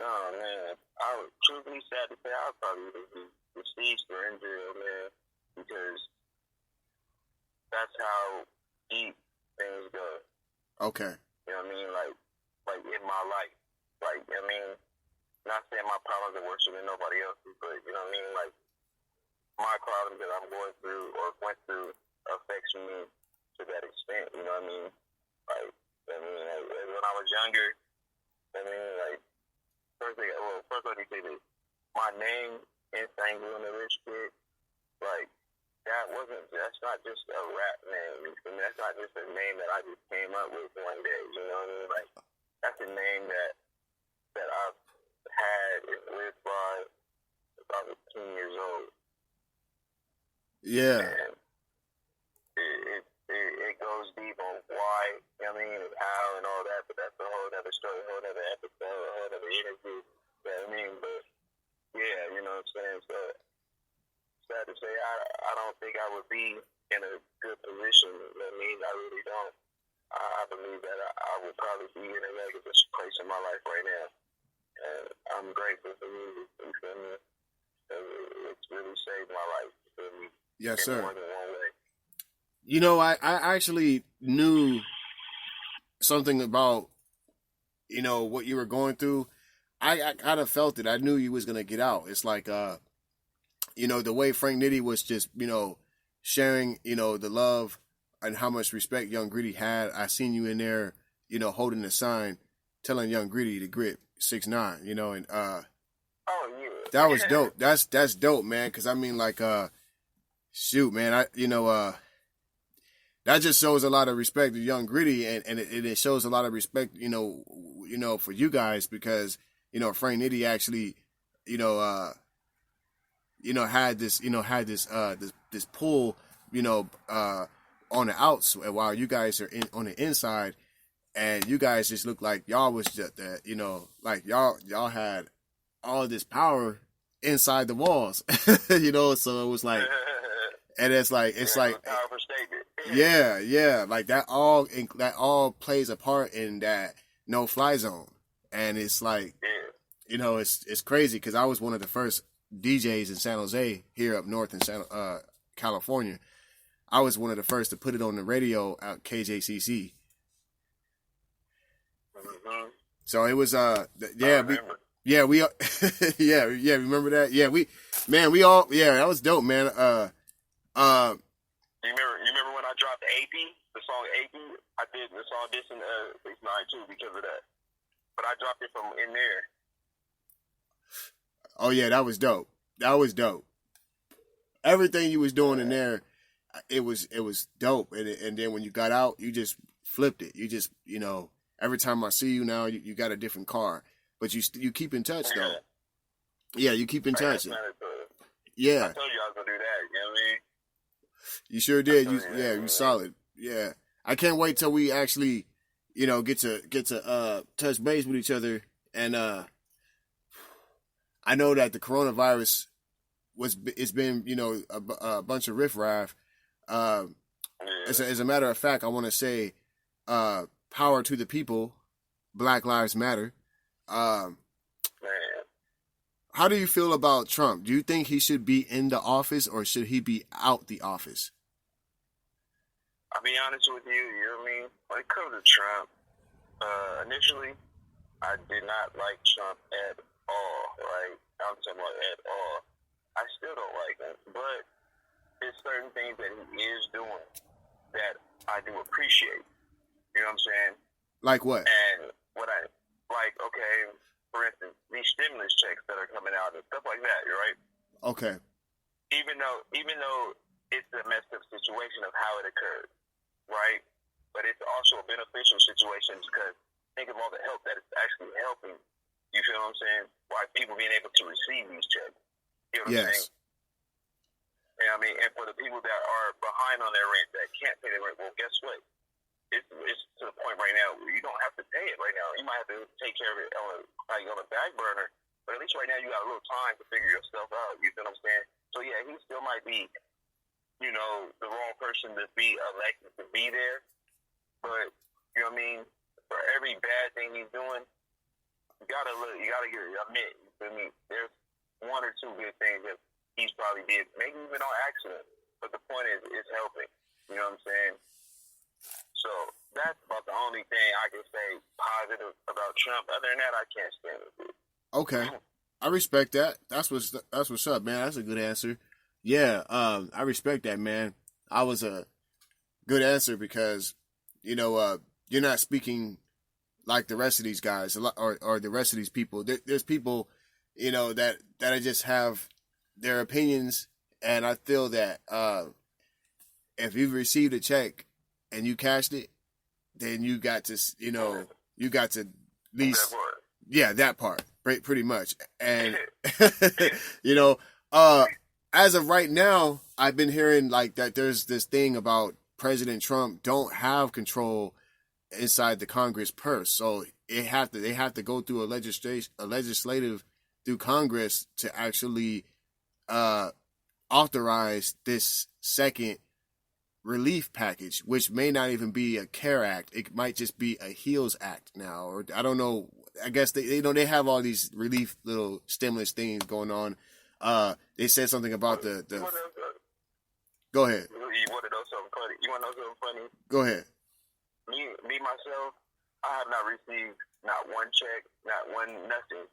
oh man, I would truthfully sad to say I would probably be deceased or in jail, man, because that's how deep things go. Okay. You know what I mean? Like in my life. Like, I mean, not saying my problems are worse than nobody else's, but you know what I mean? Like, my problems that I'm going through or went through affects me to that extent, you know what I mean? Like, when I was younger, I mean, like, first let me say this. My name, Insane Goon the Rich Kid, like, that's not just a rap name. I mean, that's not just a name that I just came up with one day, you know what I mean? Like, that's a name that I've had and lived by since I was 10 years old. Yeah. And it goes deep on why, you know what I mean, and how and all that, but that's a whole other story, a whole other episode, a whole other interview, you know what I mean? But, yeah, you know what I'm saying? So, sad to say, I don't think I would be in a good position, you know what I mean? I really don't. I believe that I would probably be in a negative place in my life right now. And I'm grateful for music, you feel me? It's really saved my life, you feel me? Yes, in sir. more than one way. You know, I actually knew something about, you know, what you were going through. I kind of felt it. I knew you was going to get out. It's like, you know, the way Frank Nitty was just, you know, sharing, you know, the love and how much respect Young Gritty had. I seen you in there, you know, holding the sign, telling Young Gritty to grip 6'9", you know, and oh yeah, that was dope. That's dope, man. Because I mean, like, shoot, man, that just shows a lot of respect to Young Gritty, and it shows a lot of respect, you know, for you guys, because, you know, Frank Nitty actually, you know, had this pull, you know, on the outs, while you guys are on the inside, and you guys just look like y'all was just that, you know, like y'all had all this power inside the walls, you know. So it was like, and it's like yeah, like that all plays a part in that no fly zone, and it's like, you know, it's crazy because I was one of the first DJs in San Jose here up north in California. I was one of the first to put it on the radio at KJCC. Mm-hmm. So it was remember that? Yeah, we all, that was dope, man. You remember when I dropped AP, the song AP? I did the song dissing 6ix9ine too because of that. But I dropped it from in there. Oh yeah, that was dope. That was dope. Everything you was doing in there, it was dope. And then when you got out, you just flipped it. You just, every time I see you now, you got a different car. But you keep in touch though. Yeah, you keep in touch. Yeah. I told you I was gonna do that. You know what I mean? You sure did. You solid. Yeah. I can't wait till we actually, get to touch base with each other. And I know that the coronavirus it's been a bunch of riffraff. As a matter of fact, I want to say, power to the people. Black Lives Matter. How do you feel about Trump? Do you think he should be in the office or should he be out the office? I'll be honest with you, you know what I mean? When it comes to Trump, initially, I did not like Trump at all, right? I'm talking about at all. I still don't like him, but there's certain things that he is doing that I do appreciate. You know what I'm saying? Like what? And okay, for instance, these stimulus checks that are coming out and stuff like that, right? Okay. Even though it's a messed up situation of how it occurred, right? But it's also a beneficial situation because think of all the help that it's actually helping. You feel what I'm saying? Why people being able to receive these checks. You know what I'm saying? And I mean, and for the people that are behind on their rent, that can't pay their rent, well, guess what? It's to the point right now where you don't have to pay it right now. You might have to take care of it on a back burner, but at least right now you got a little time to figure yourself out. You feel what I'm saying? So yeah, he still might be, the wrong person to be elected to be there, but you know what I mean? For every bad thing he's doing, you gotta admit, you feel me? There's one or two good things that he's probably did, maybe even on accident. But the point is, it's helping. You know what I'm saying? So that's about the only thing I can say positive about Trump. Other than that, I can't stand it. Okay, I respect that. That's what's up, man. That's a good answer. Yeah, I respect that, man. I was a good answer because you're not speaking like the rest of these guys or the rest of these people. There's people, that just have their opinions, and I feel that if you've received a check and you cashed it, then you got to at least, that part, pretty much. And as of right now, I've been hearing like that there's this thing about President Trump don't have control inside the Congress purse, so they have to go through a legislative through Congress to actually authorize this second relief package, which may not even be a CARE Act. It might just be a HEALS Act now, or I don't know. I guess they have all these relief little stimulus things going on. They said something about the. Go ahead. You want to know something funny? Go ahead. Me myself, I have not received not one check, not one nothing.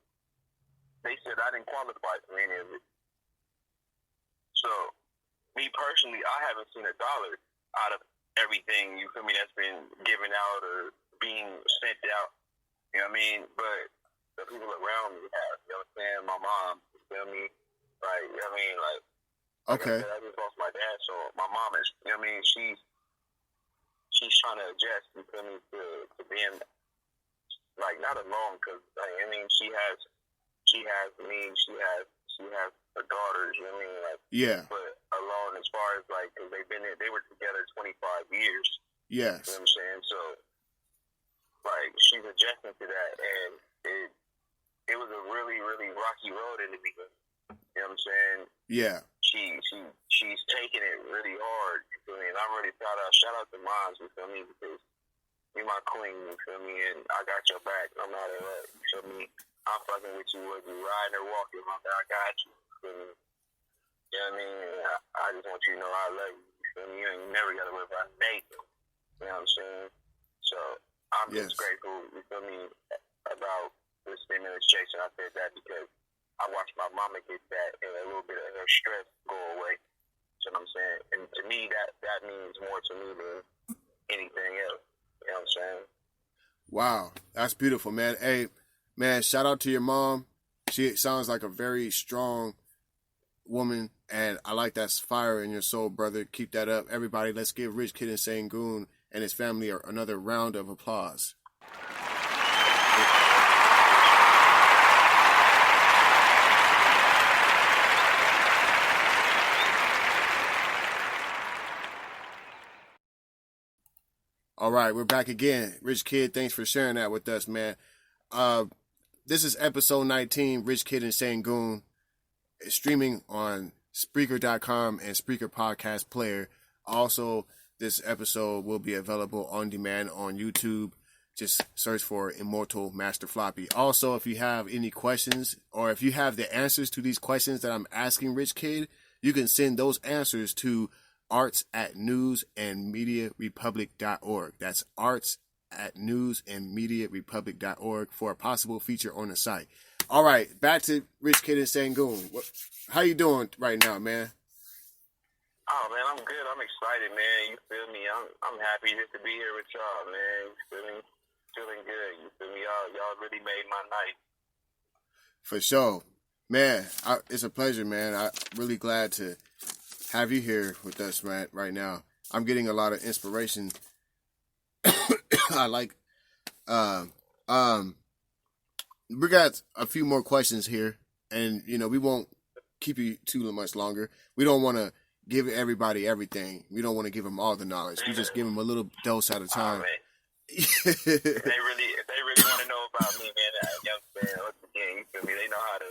They said I didn't qualify for any of it. So, me personally, I haven't seen $1 out of everything, you feel me, that's been given out or being sent out. You know what I mean? But the people around me have, you know what I'm saying? My mom, you feel me? Like, you know what I mean? Like, okay. I just lost my dad, so my mom is, you know what I mean? She's trying to adjust, you feel me, to being, like, not alone, because, like, I mean, she has her daughters, you know what I mean? Like, yeah. But alone as far as, like, because they were together 25 years. Yes. You know what I'm saying? So, like, she's adjusting to that, and it was a really, really rocky road in the beginning. You know what I'm saying? Yeah. She's taking it really hard, you feel me? And I'm really proud of her. Shout out to moms, you feel me? Because you're my queen, you feel me? And I got your back no matter what, you feel me? I'm fucking with you whether you riding or walking, I got you, you feel me? You know what I mean? I just want you to know I love you, you feel me? You ain't never got to worry about dating, you know what I'm saying? So I'm just grateful, you feel me, about this stimulus checks, and I said that because I watched my mama get that and a little bit of her stress go away. You know what I'm saying? And to me, that means more to me than anything else. You know what I'm saying? Wow, that's beautiful, man. Hey, man, shout out to your mom. She sounds like a very strong woman, and I like that fire in your soul, brother. Keep that up. Everybody, let's give Rich Kidd Insane Goon and his family another round of applause. All right, we're back again. Rich Kidd, thanks for sharing that with us, man. This is episode 19, Rich Kidd Insane Goon. It's streaming on Spreaker.com and Spreaker Podcast Player. Also, this episode will be available on demand on YouTube. Just search for Immortal Master Floppy. Also, if you have any questions or if you have the answers to these questions that I'm asking Rich Kidd, you can send those answers to arts@newsandmediarepublic.org. That's arts@newsandmediarepublic.org for a possible feature on the site. All right, back to Rich Kidd Insane Goon. How you doing right now, man? Oh man, I'm good. I'm excited, man. You feel me? I'm happy just to be here with y'all, man. You feel me? Feeling good. You feel me? Y'all really made my night. For sure, man. It's a pleasure, man. I'm really glad to have you here with us right now. I'm getting a lot of inspiration. I like we got a few more questions here, and we won't keep you too much longer. We don't want to give everybody everything. We don't want to give them all the knowledge. We just give them a little dose at a time. Oh, if they really want to know about me, man, young man, once again, you feel me? They know how to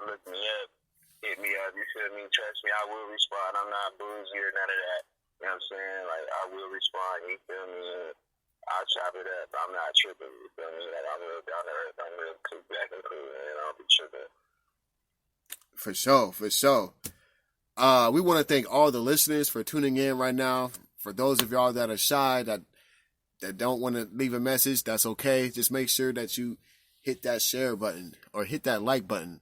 look me up. Hit me up, you feel me? Trust me, I will respond. I'm not bougie or none of that. You know what I'm saying? Like, I will respond, you feel me? I'll chop it up. I'm not tripping, you feel me? Like, I'm real down to earth. I'm real cool, back and cool, and I'll be tripping. For sure. We want to thank all the listeners for tuning in right now. For those of y'all that are shy, that don't want to leave a message, that's okay. Just make sure that you hit that share button or hit that like button.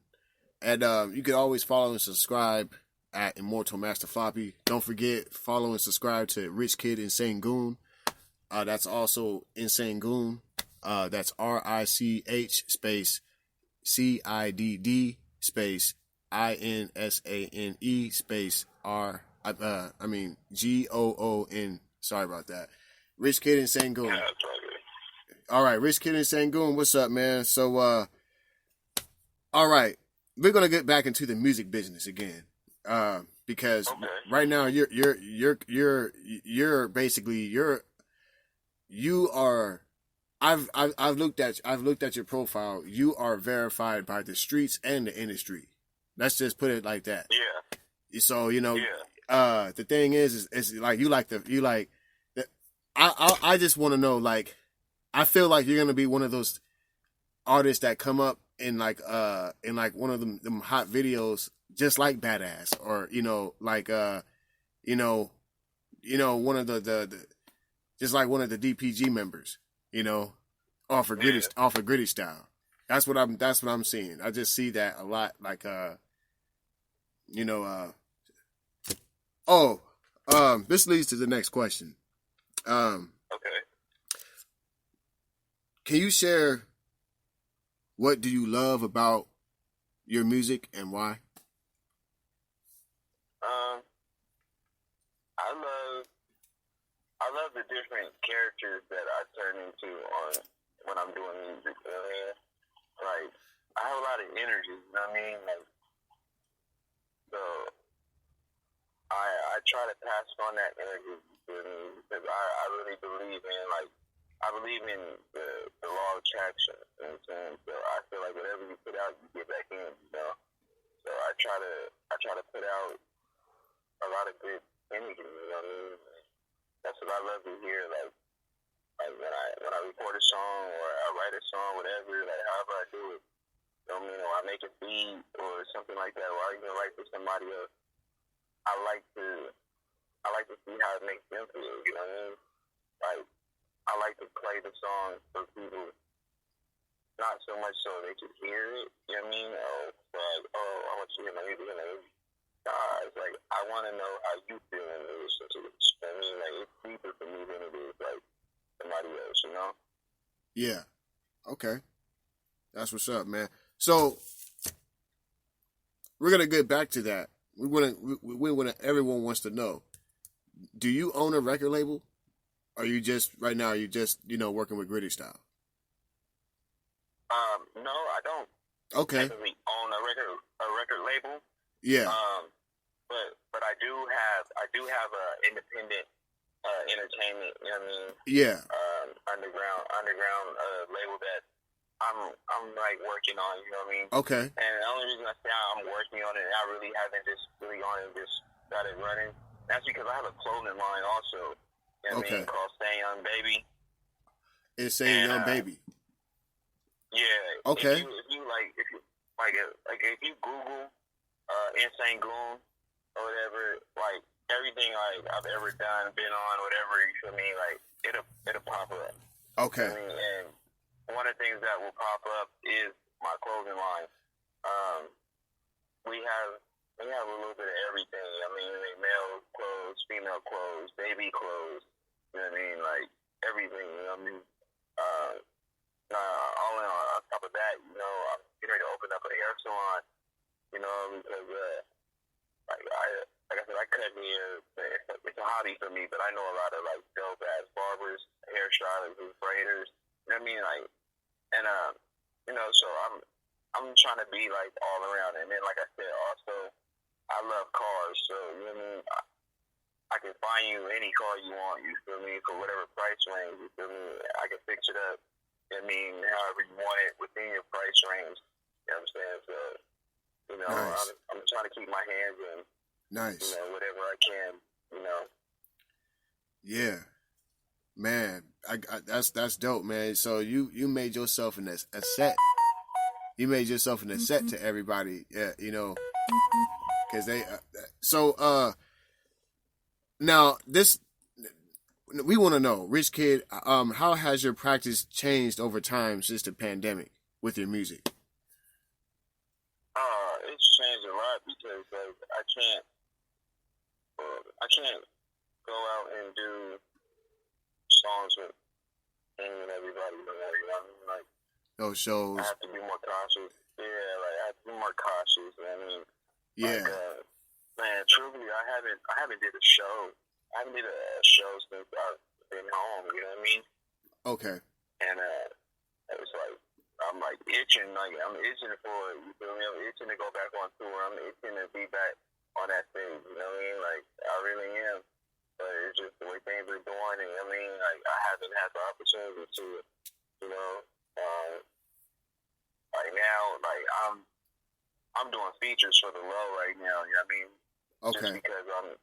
And you can always follow and subscribe at Immortal Master Floppy. Don't forget, follow and subscribe to Rich Kidd Insane Goon. That's also Insane Goon. That's RICH space CIDD space INSANE space GOON. Sorry about that. Rich Kidd Insane Goon. Yeah, all right, Rich Kidd Insane Goon. What's up, man? So, all right. We're gonna get back into the music business again, because right now you're basically you are. I've looked at your profile. You are verified by the streets and the industry. Let's just put it like that. Yeah. So the thing is I just want to know, like, I feel like you're gonna be one of those artists that come up in like one of them hot videos, just like Badass, or one of the just like one of the DPG members, off of Gritty Style. That's what I'm seeing. I just see that a lot, like this leads to the next question. Okay. Can you share what do you love about your music and why? I love the different characters that I turn into when I'm doing music. Like, I have a lot of energy, you know what I mean? Like, so I try to pass on that energy, you feel me? Because I really believe in, like, I believe in the law of attraction, you know what I'm saying? So I feel like whatever you put out, you get back in, So I try to put out a lot of good energy, you know what I mean? That's what I love to hear, like when I record a song or I write a song, whatever, like however I do it. You know what I mean? Or I make a beat or something like that, or I even write for somebody else. I like to see how it makes them feel, you know what I mean? Like, I like to play the song for people, not so much so they can hear it, you know what I mean? Like, I want you to hear my music, It's like I want to know how you feel when you listen to this. I mean, like it's deeper for me than it is like somebody else, you know? Yeah. Okay. That's what's up, man. So we're gonna get back to that. We want to. Everyone wants to know: do you own a record label? Or you just right now? You just working with Gritty Style? No, I don't. Okay. Technically own a record label. Yeah. But I do have a independent entertainment. You know what I mean? Yeah. Underground label that I'm like working on. You know what I mean? Okay. And the only reason I say I'm working on it, and I really haven't just really on it, just got it running. That's because I have a clothing line also. You know what I mean? Called Stay Young Baby. It's Stay Young Baby. Yeah. Okay. If you Google Insane Goon or whatever, like everything I've ever done, been on, whatever, you feel me? Like it'll pop up. Okay. You know what I mean? And one of the things that will pop up is my clothing line. We have a little bit of everything. I mean, male clothes, female clothes, baby clothes. You know what I mean? Like everything. You know what I mean? All in on top of that, I'm getting ready to open up a hair salon. Because like I said, I cut hair. It's a hobby for me, but I know a lot of like dope ass barbers, hairstylists, braiders. You know what I mean? Like, and so I'm trying to be like all around. And then, like I said, also I love cars, so you know what I mean. I can find you any car you want. You feel me? For whatever price range. You feel me? I can fix it up. I mean, however you want it within your price range. You know what I'm saying? So, nice. I'm trying to keep my hands in. Nice. Whatever I can. Yeah, man. That's dope, man. So you made yourself a set. You made yourself a set to everybody. Yeah, because they. Now this. We want to know, Rich Kid, how has your practice changed over time since the pandemic with your music? It's changed a lot because like I can't go out and do songs with any and everybody. You know what I mean? Like those shows. I have to be more cautious. Yeah, like I have to be more cautious. I mean, yeah. Like, man, truly, I haven't did a show. I haven't did a show since I've been home, you know what I mean? Okay. And it was like, I'm like itching, like I'm itching for it, you feel me? I'm itching to go back on tour. I'm itching to be back on that stage, you know what I mean? Like, I really am. But it's just the way things are going, and I mean, like, I haven't had the opportunity to, like now, like, I'm doing features for the low right now, you know what I mean? Okay. Just because I'm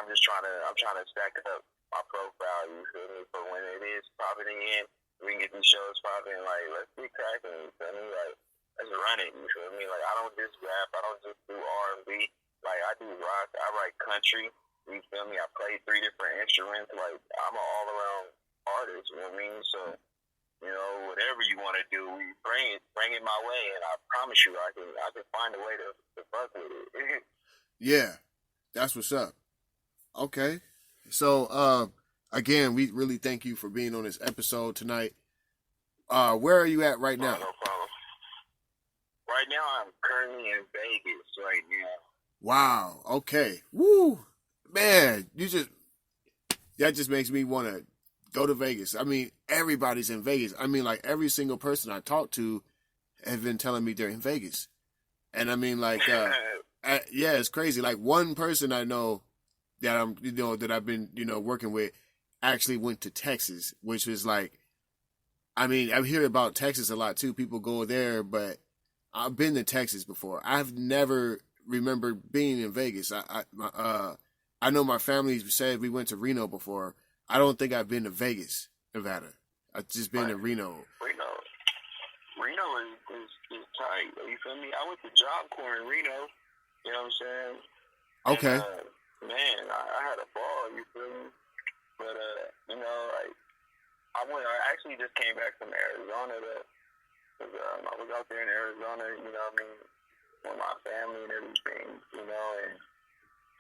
trying to stack up my profile, you feel me? But when it is popping in, we can get these shows popping, like, let's get cracking, you feel me? Like, let's run it, you feel me? Like, I don't just rap, I don't just do R&B. Like, I do rock, I write country, you feel me? I play 3 different instruments. Like, I'm an all-around artist, you know what I mean? So, whatever you want to do, bring it my way, and I promise you I can find a way to fuck with it. Yeah, that's what's up. Okay. So, again, we really thank you for being on this episode tonight. Where are you at right now? No problem. Right now, I'm currently in Vegas right now. Wow. Okay. Woo. Man, that just makes me want to go to Vegas. I mean, everybody's in Vegas. I mean, like, every single person I talk to has been telling me they're in Vegas. And I mean, like, yeah, it's crazy. Like, one person I know that I've been, working with actually went to Texas, which was like, I mean, I hear about Texas a lot too. People go there, but I've been to Texas before. I've never remembered being in Vegas. I know my family said we went to Reno before. I don't think I've been to Vegas, Nevada. I've just been to Reno. Reno is tight. You feel me? I went to Job Corps in Reno. You know what I'm saying? Okay. And, man, I had a ball. You feel me? But like I actually just came back from Arizona. I was out there in Arizona. You know what I mean? with my family and everything, you know, and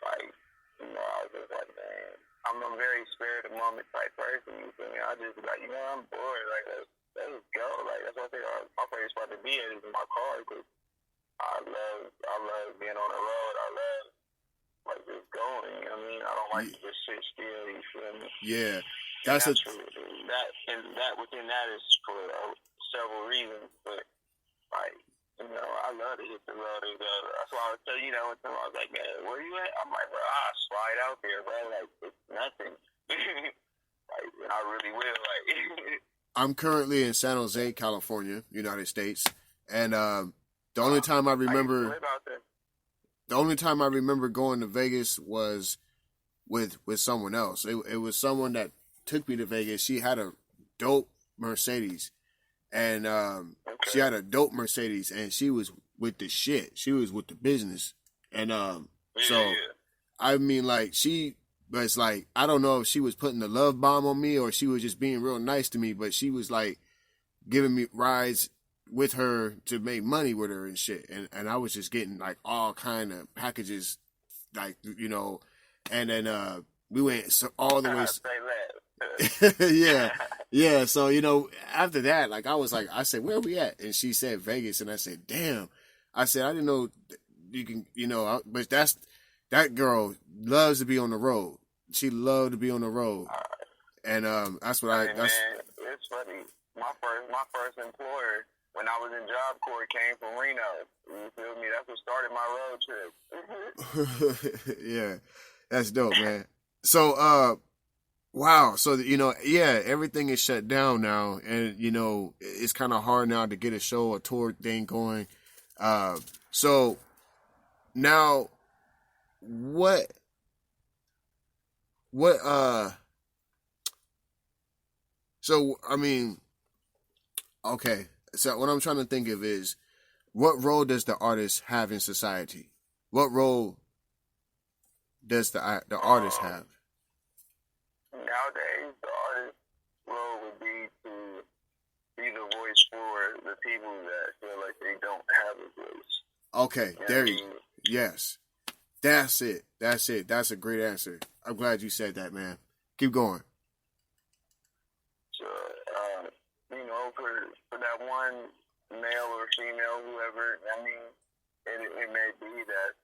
like, you know, I was just like, man, I'm a very spare the moment type person, you feel me? I just be like, you know, I'm bored, like, let's go, like, that's what I think my favorite spot to be at is in my car, because I love being on the road, I love, like, just going, you know what I mean? I don't like to just sit still, you feel me? Yeah, that's that within that is for several reasons, but, like, you know, I love to hit the road and go. That's why I was telling you that one time. I was like, man, where you at? I'm like, bro, I'll slide out there, bro. Like, it's nothing. Like, and I really will. Like, I'm currently in San Jose, California, United States, and the only time I remember, going to Vegas was with someone else. It was someone that took me to Vegas. She had a dope Mercedes. And she had a dope Mercedes, and she was with the shit. She was with the business. And so, I mean, like, but it's like, I don't know if she was putting the love bomb on me or she was just being real nice to me, but she was, like, giving me rides with her to make money with her and shit. And I was just getting, like, all kind of packages, like, you know, and then we went all the way. Yeah. So, you know, after that, like, I said, where are we at? And she said Vegas. And I said, damn. I said, I didn't know you can, you know, but that girl loves to be on the road. She loved to be on the road. And that's what man, it's funny. My first employer, when I was in Job Corps, came from Reno. You feel me? That's what started my road trip. Yeah. That's dope, man. So, wow. So, you know, yeah, everything is shut down now. And, you know, it's kind of hard now to get a tour thing going. So now so, I mean, okay. So what I'm trying to think of is, what role does the artist have in society? What role does the artist have? Nowadays, the artist's role would be to be the voice for the people that feel like they don't have a voice. Okay, there you go. Yes. That's it. That's a great answer. I'm glad you said that, man. Keep going. So, you know, for that one male or female, whoever, I mean, it may be that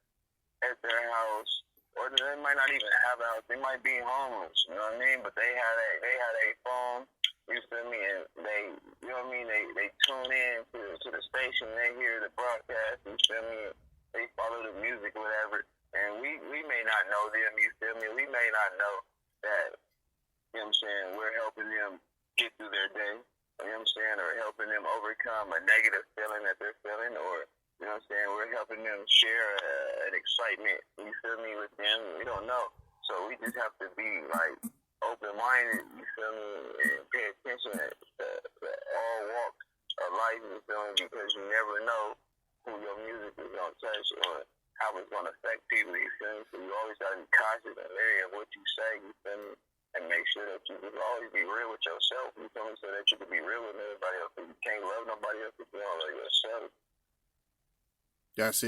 at their house, or they might not even have a house. They might be homeless, you know what I mean? But they had a phone, you feel me? And they, you know what I mean? They tune in to the station. They hear the broadcast, you feel me? They follow the music, whatever. And we may not know them, you feel me? We may not know that, you know what I'm saying, we're helping them get through their day, you know what I'm saying? Or helping them overcome a negative feeling that they're feeling, or, you know what I'm saying, we're helping them share an excitement, you feel me, with them. We don't know. So we just have to be, like, open-minded, you feel me, and pay attention to all walks of life, you feel me, because you never know who your music is going to touch or how it's going to affect people, you feel me? So you always got to be cautious and wary of what you say, you feel me, and make sure that you just always be real with yourself, you feel me, so that you can be real with everybody else. You can't love nobody else if you don't love yourself. That's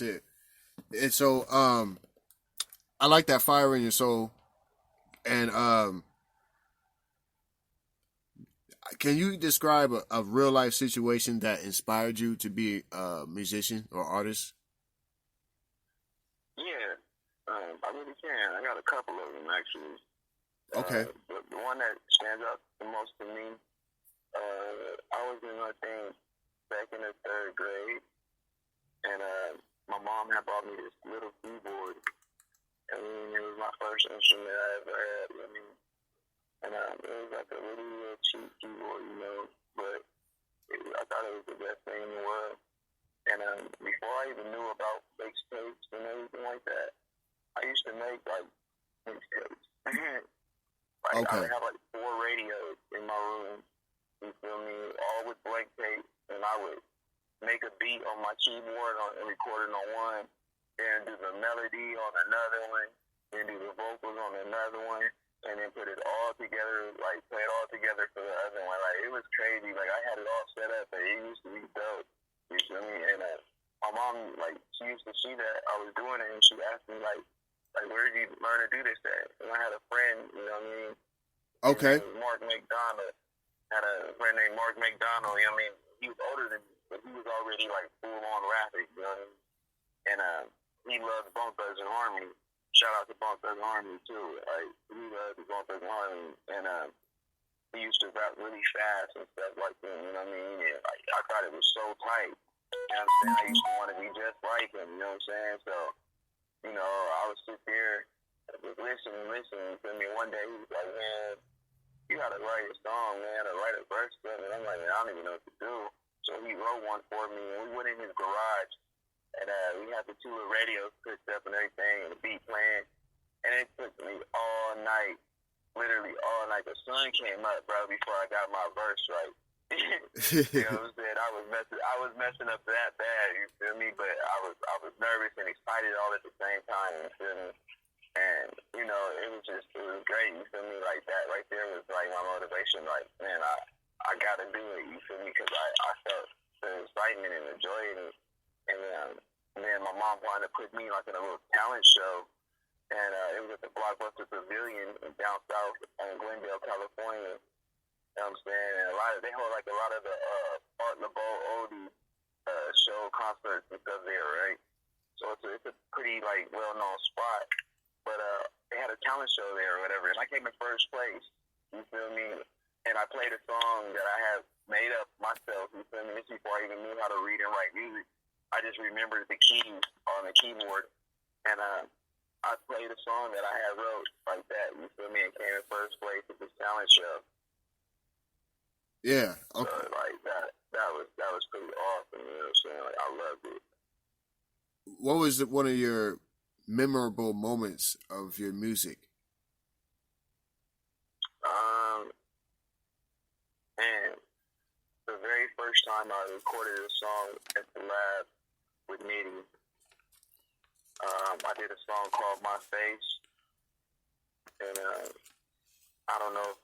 it. And so, I like that fire in your soul. And can you describe a real life situation that inspired you to be a musician or artist? Yeah, I really can. I got a couple of them actually. Okay. But the one that stands out the most to me, I was in, I think, second or third grade, and my mom had bought me this little keyboard. I mean, it was my first instrument I ever had. I mean, and it was like a really cheap keyboard, you know, but I thought it was the best thing in the world. And before I even knew about mixtapes and everything like that, I used to make like mixtapes. Like I would have like 4 radios in my room. You feel me? All with blank tape, and I would make a beat on my keyboard and record it on one, then do the melody on another one, then do the vocals on another one, and then put it all together, like play it all together for the other one. Like it was crazy. Like I had it all set up, but it used to be dope. You feel me? And my that I was doing it, and she asked me like where did you learn to do this at? And I had a friend, you know what I mean? Okay. Mark McDonald. Had a friend named Mark McDonald, you know what I mean? He was older than me, but he was already like full on rapping, you know what I mean? And he loved Bone Thugs and Harmony. Shout out to Bone Thugs and Harmony too. Like he loved Bone Thugs and Harmony, and he used to rap really fast and stuff like that. You know what I mean? And, like I thought it was so tight. You know what I'm saying? I used to want to be just like him. You know what I'm saying? So you know, I would sit there, just listen. You feel me? One day he was like, man, you gotta write a song, man, or write a verse for me. And I'm like, man, I don't even know what to do. So he wrote one for me, and we went in his garage, and we had the two radios hooked up and everything, and the beat playing. And it took me all night, literally all night. The sun came up, bro, before I got my verse right. You know what I'm saying? I was messing up that bad, you feel me? But I was nervous and excited all at the same time, you feel me? And, you know, it was great, you feel me? Like that right there was like my motivation, like, man, I gotta do it, you feel me? Because I felt the excitement and the joy in it. And then my mom wanted to put me like in a little talent show, and it was at the Blockbuster Pavilion down south in Glendale, California. You know what I'm saying? And they hold like a lot of the Art LeBeau oldie show concerts and stuff there, right? So it's a pretty like well-known spot. But they had a talent show there or whatever, and I came in first place. You feel me? And I played a song that I have made up myself. You feel me? This before I even knew how to read and write music. I just remembered the keys on the keyboard, and I played a song that I had wrote like that. You feel me? And came in first place at this talent show. Yeah. Okay. So, like that was pretty awesome. You know what I'm saying? Like I loved it. What was one of your memorable moments of your music? And the very first time I recorded a song at the lab with Nitty, I did a song called My Face, and I don't know if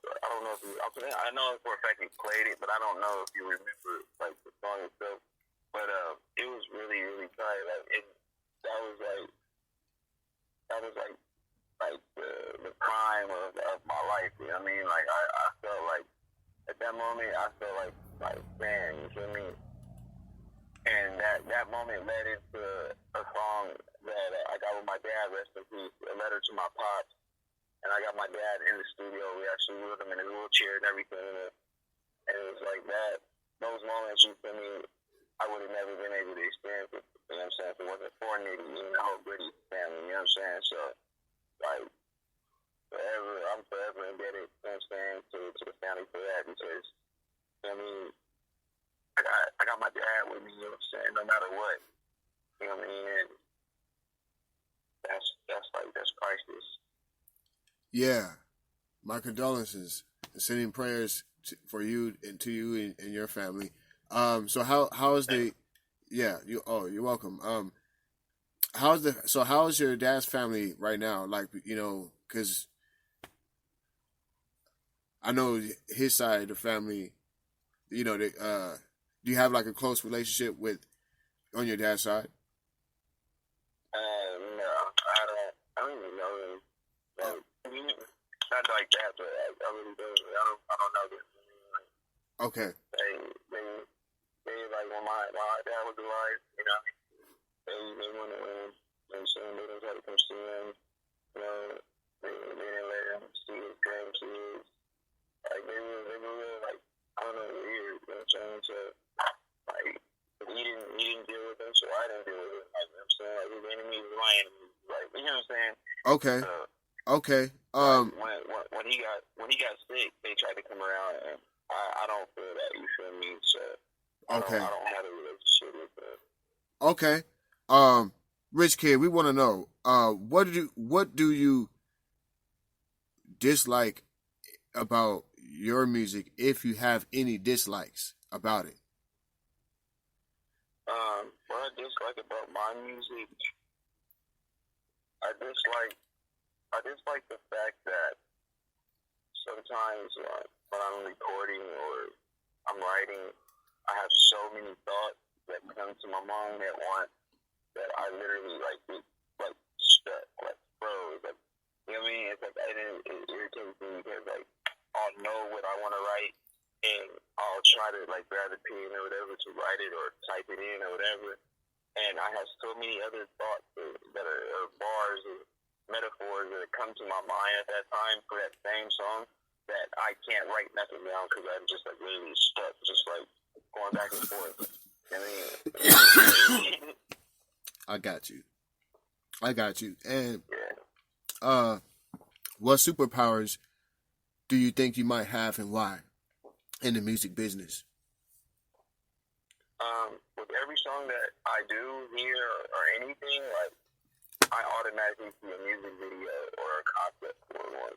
you, I know for a fact you played it, but I don't know if you remember like the song itself. But it was really tight. Like that was like the prime of my life. You know what I mean? Like I felt like at that moment I felt like man, you feel me? And that moment led into a song that I got with my dad, rest in peace, a letter to my pops. And I got my dad in the studio. We actually wheeled him in a wheelchair and everything. And it was like that. Those moments, you feel me, I would have never been able to experience it. You know what I'm saying? If it wasn't for Nitty and the whole Gritty family, you know what I'm saying? So, like, I'm forever indebted, you know what I'm saying, to the family for that because, you know what I mean, I got my dad with me, you know what I'm saying, no matter what. You know what I mean? And that's priceless. Yeah, my condolences. Sending prayers for you and to you and your family. So how is the? Yeah, you're welcome. How is your dad's family right now? Like because I know his side of the family. They do you have like a close relationship with on your dad's side? No, I don't even know him. Not like that, but I really don't. I don't know this. Okay. They like when my dad was alive, you know, they went in and saying they didn't try to come see him. You know, they didn't let him see his grandkids. Like they were really like I don't know, weird. You know what I'm saying? So like he didn't deal with them, so I didn't deal with him. Like, you know what I'm saying? Like his enemy was my enemy. Like you know what I'm saying? Okay. Okay. When he got sick, they tried to come around, and I don't feel that. You feel me? So I don't have a relationship with them. Okay. Rich Kid, we want to know. What do you dislike about your music, if you have any dislikes about it? What I dislike about my music, I dislike the fact that sometimes when I'm recording or I'm writing, I have so many thoughts that come to my mind at once that I literally like get like stuck, like froze, like you know what I mean? It's like it irritates me because like I'll know what I want to write and I'll try to like grab a pen or whatever to write it or type it in or whatever, and I have so many other thoughts that are or bars or metaphors that come to my mind at that time for that same song that I can't write nothing down because I'm just like literally stuck, just like going back and forth. I mean, I got you. And yeah. what superpowers do you think you might have and why in the music business? With every song that I do here or anything, like I automatically see a music video or a concept for one.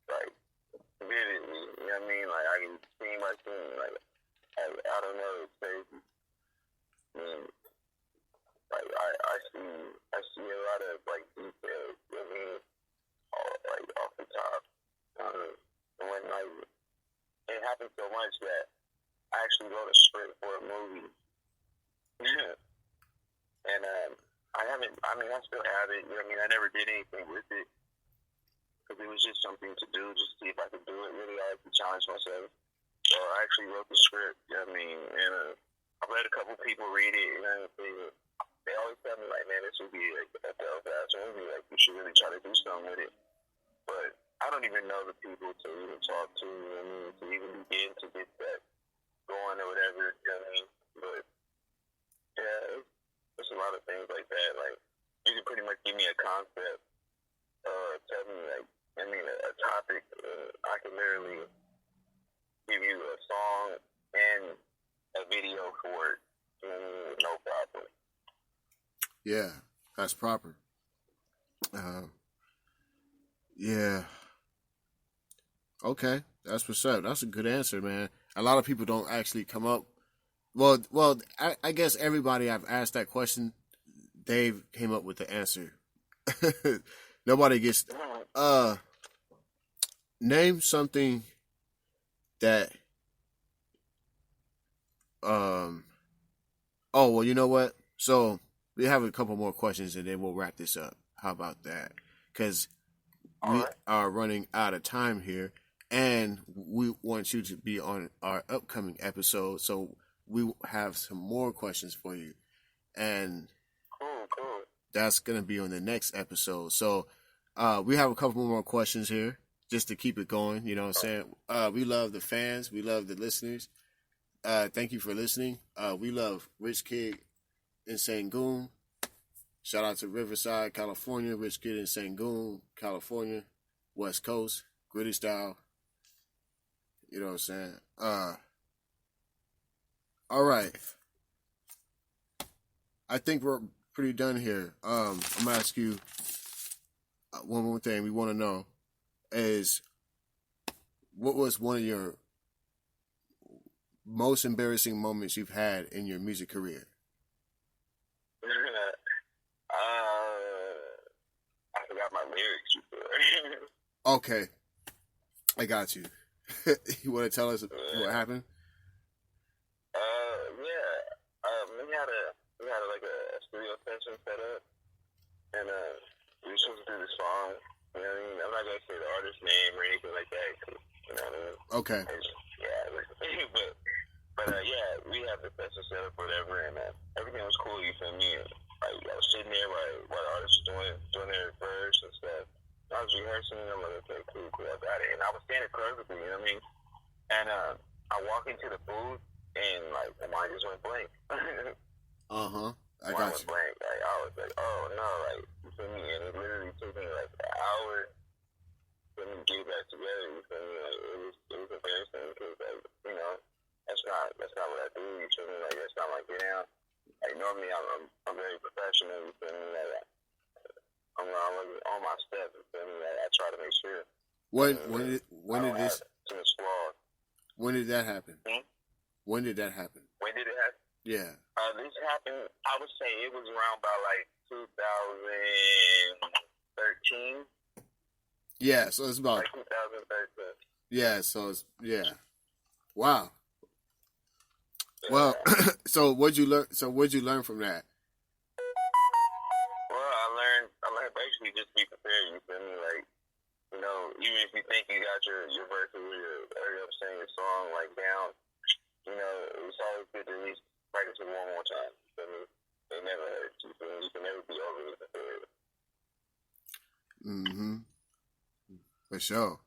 Like vividly, you know what I mean? Like I can see my scene, like I don't know, it's crazy. I mean, like I see a lot of like details, you know what I mean? All, like off the top. And when like it happens so much that I actually wrote a script for a movie. And I still have it, you know what I mean? I never did anything with it because it was just something to do, just to see if I could do it. Really, I like to challenge myself. So I actually wrote the script, you know what I mean? And I've let a couple people read it, and they always tell me, like, man, this would be like a Belfast movie. Like, you should really try to do something with it. But I don't even know the people to even talk to, you know what I mean? To even begin to get that going or whatever, you know what I mean? But, yeah, there's a lot of things like that. Like, you can pretty much give me a concept, tell me, like, I mean, a topic, I can literally give you a song and a video for it, no problem. Yeah, that's proper. Yeah. Okay, that's what's up. That's a good answer, man. A lot of people don't actually come up. Well, I guess everybody I've asked that question, Dave came up with the answer. Nobody gets. Name something that. Oh well, you know what? So we have a couple more questions and then we'll wrap this up. How about that? Because we are running out of time here, and we want you to be on our upcoming episode. So we have some more questions for you, and cool. That's gonna be on the next episode. So we have a couple more questions here just to keep it going. You know what I'm saying? We love the fans. We love the listeners. Thank you for listening. We love Rich Kid and Goon. Shout out to Riverside, California. Rich Kid and Goon, California, West Coast, gritty style. You know what I'm saying? All right. I think we're pretty done here. I'm gonna ask you one more thing. We want to know is what was one of your most embarrassing moments you've had in your music career? I forgot my lyrics before. Okay, I got you. You want to tell us what happened? We had like a studio session set up, and we were supposed to do the song. You know what I mean? I'm not gonna say the artist's name or anything like that. You know what I mean? Okay. Yeah, we had the session set up, whatever, and everything was cool. You feel me? Like I was sitting there while the artist was doing their verse and stuff. I was rehearsing, and I'm like, okay, cool, I got it. And I was standing perfectly, you know what I mean? And I walk into the booth, and like my mind just went blank. I got you. Blank. Like I was like, oh no, like you feel me? And it literally took me like an hour for me to get back together. You feel me? Like it was embarrassing because like you know that's not what I do. You feel me? Like that's not my get down. Like normally I'm very professional. You feel me? Like I'm on my steps. You feel me? Like I try to make sure. When did this? When did that happen? When did that happen? When did it happen? Yeah. This happened, I would say it was around about like 2013. Yeah, so it's about... Like 2013. Yeah, so it's... Yeah. Wow. Yeah. Well, so what'd you learn from that? if you think you got your verses or your saying your song like down, you know, it's always good to at least practice it one more time. You feel me? They never hurt you. So you can never be overly prepared. Mm-hmm. For sure.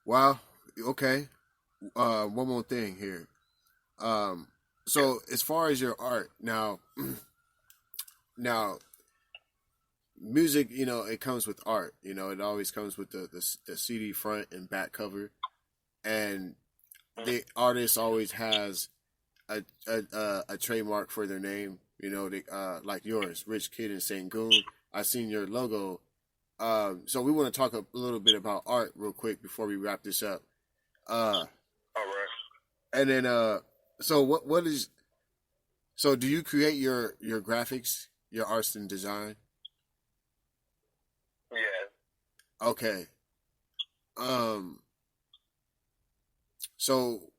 Well, okay. One more thing here. So as far as your art now, music, you know, it comes with art. You know, it always comes with the CD front and back cover, and the artist always has a trademark for their name. You know, they like yours, Rich Kidd and St. Goon. I seen your logo. So we want to talk a little bit about art real quick before we wrap this up. All right. And then, so what is? So do you create your graphics, your arts and design? Yeah. Okay. So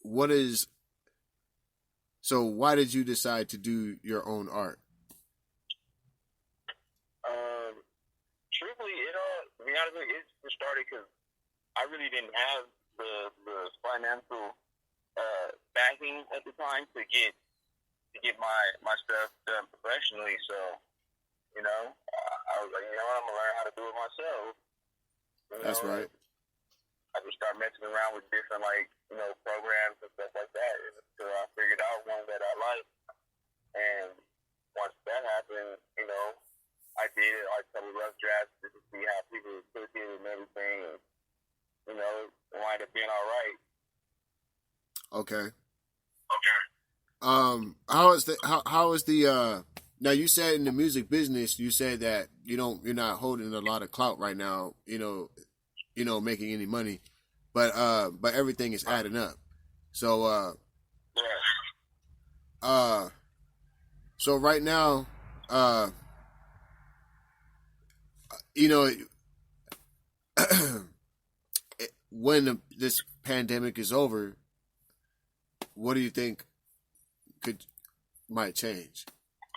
what is? So why did you decide to do your own art? Truthfully, to be honest with you, it started because I really didn't have the financial backing at the time to get my stuff done professionally. So, you know, I was like, you know, I'm gonna learn how to do it myself. That's right. I just started messing around with different, like, you know, programs and stuff like that until I figured out one that I liked. And once that happened, you know, I did it like a couple rough drafts just to see how people took it and everything, and you know, it wound up being all right. Okay. Okay. How is the now you said in the music business you said that you're not holding a lot of clout right now, you know, making any money, but everything is adding up. So so right now you know when this pandemic is over, what do you think might change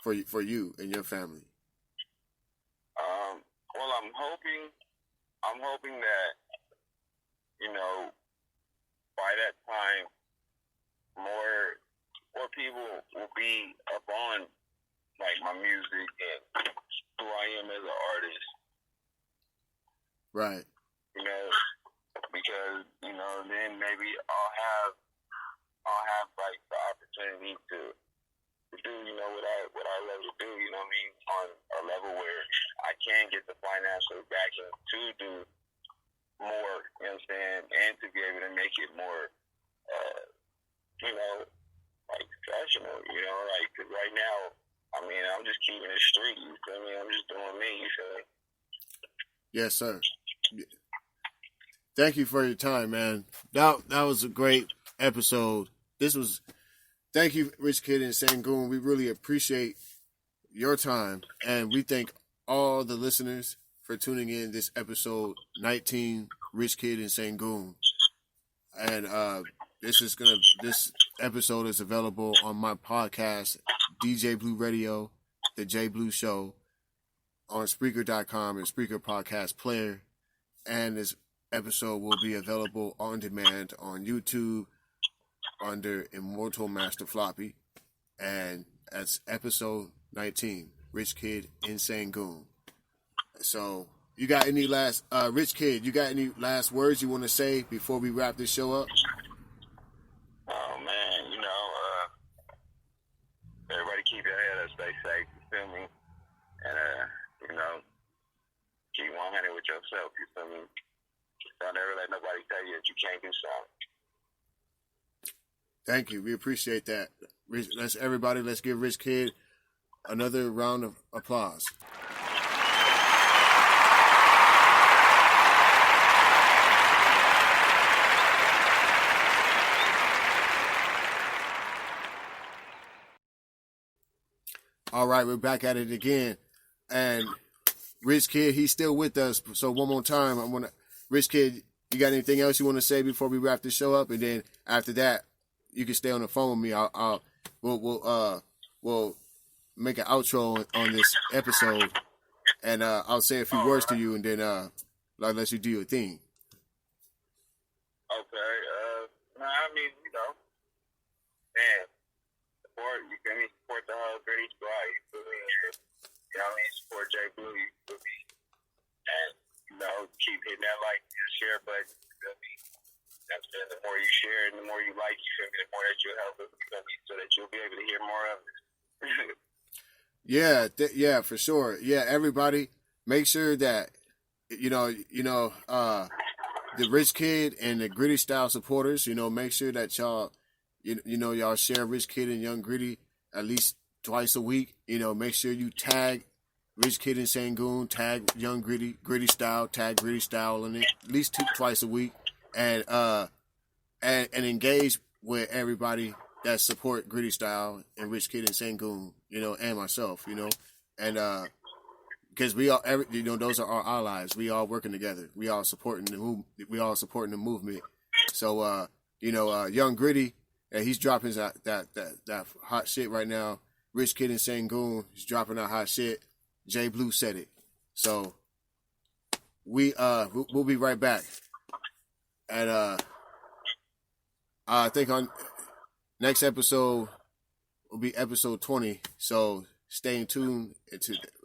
for you and your family? Well, I'm hoping that, you know, by that time, more people will be up on like my music and who I am as an artist. Right. You know, because, you know, then maybe I'll have like the opportunity to do, you know, what I love to do, you know what I mean, on a level where I can get the financial backing to do more, you know what I'm saying, and to be able to make it more, you know, like professional, you know, like, cause right now, I mean, I'm just keeping it street, you feel me? I'm just doing me, you feel me? Yes, sir. Thank you for your time, man. That was a great episode. Thank you, Rich Kidd and St. Goon. We really appreciate your time, and we thank all the listeners for tuning in this episode 19, Rich Kidd and St. Goon. And this episode is available on my podcast, DJ Blue Radio, The J Blue Show, on Spreaker.com and Spreaker Podcast Player. And this episode will be available on demand on YouTube under Immortal Master Floppy. And that's episode 19, Rich Kidd and St. Goon. So, you got any last, Rich Kidd, you got any last words you want to say before we wrap this show up? Oh, man, you know, everybody keep your head up, stay safe, you feel me? And, you know, keep 100 with yourself, you feel me? Don't ever let nobody tell you that you can't do something. Thank you. We appreciate that. Let's give Rich Kidd another round of applause. All right, we're back at it again. And Rich Kidd, he's still with us. So one more time, Rich Kidd, you got anything else you want to say before we wrap this show up? And then after that, you can stay on the phone with me. We'll make an outro on this episode, and I'll say a few words to you, and then I'll let you do your thing. Okay. No, I mean, man, support. You feel me? Support the whole Gritty squad. You feel me? You know what I mean? Support J Blue. You feel me? And keep hitting that like and share button. You feel me? That's it. The more you share and the more you like, you feel me? The more that you'll help us, you feel me? So that you'll be able to hear more of it. Yeah, for sure. Yeah, everybody, make sure that the Rich Kid and the Gritty Style supporters, make sure that y'all, y'all share Rich Kid and Young Gritty at least twice a week. Make sure you tag Rich Kid and Sangoon, tag Young Gritty, Gritty Style, tag Gritty Style in it at least twice a week, and engage with everybody that support Gritty Style and Rich Kid and Sangoon, and myself, and because we all, those are our allies. We all working together. We all supporting the movement. So, Young Gritty, he's dropping that hot shit right now. Rich Kid and Sangoon, he's dropping that hot shit. J Blue said it. So we'll be right back. And I think on next episode will be episode 20. So stay tuned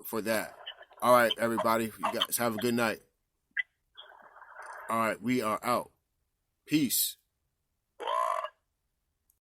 for that. All right, everybody. You guys have a good night. All right, we are out. Peace.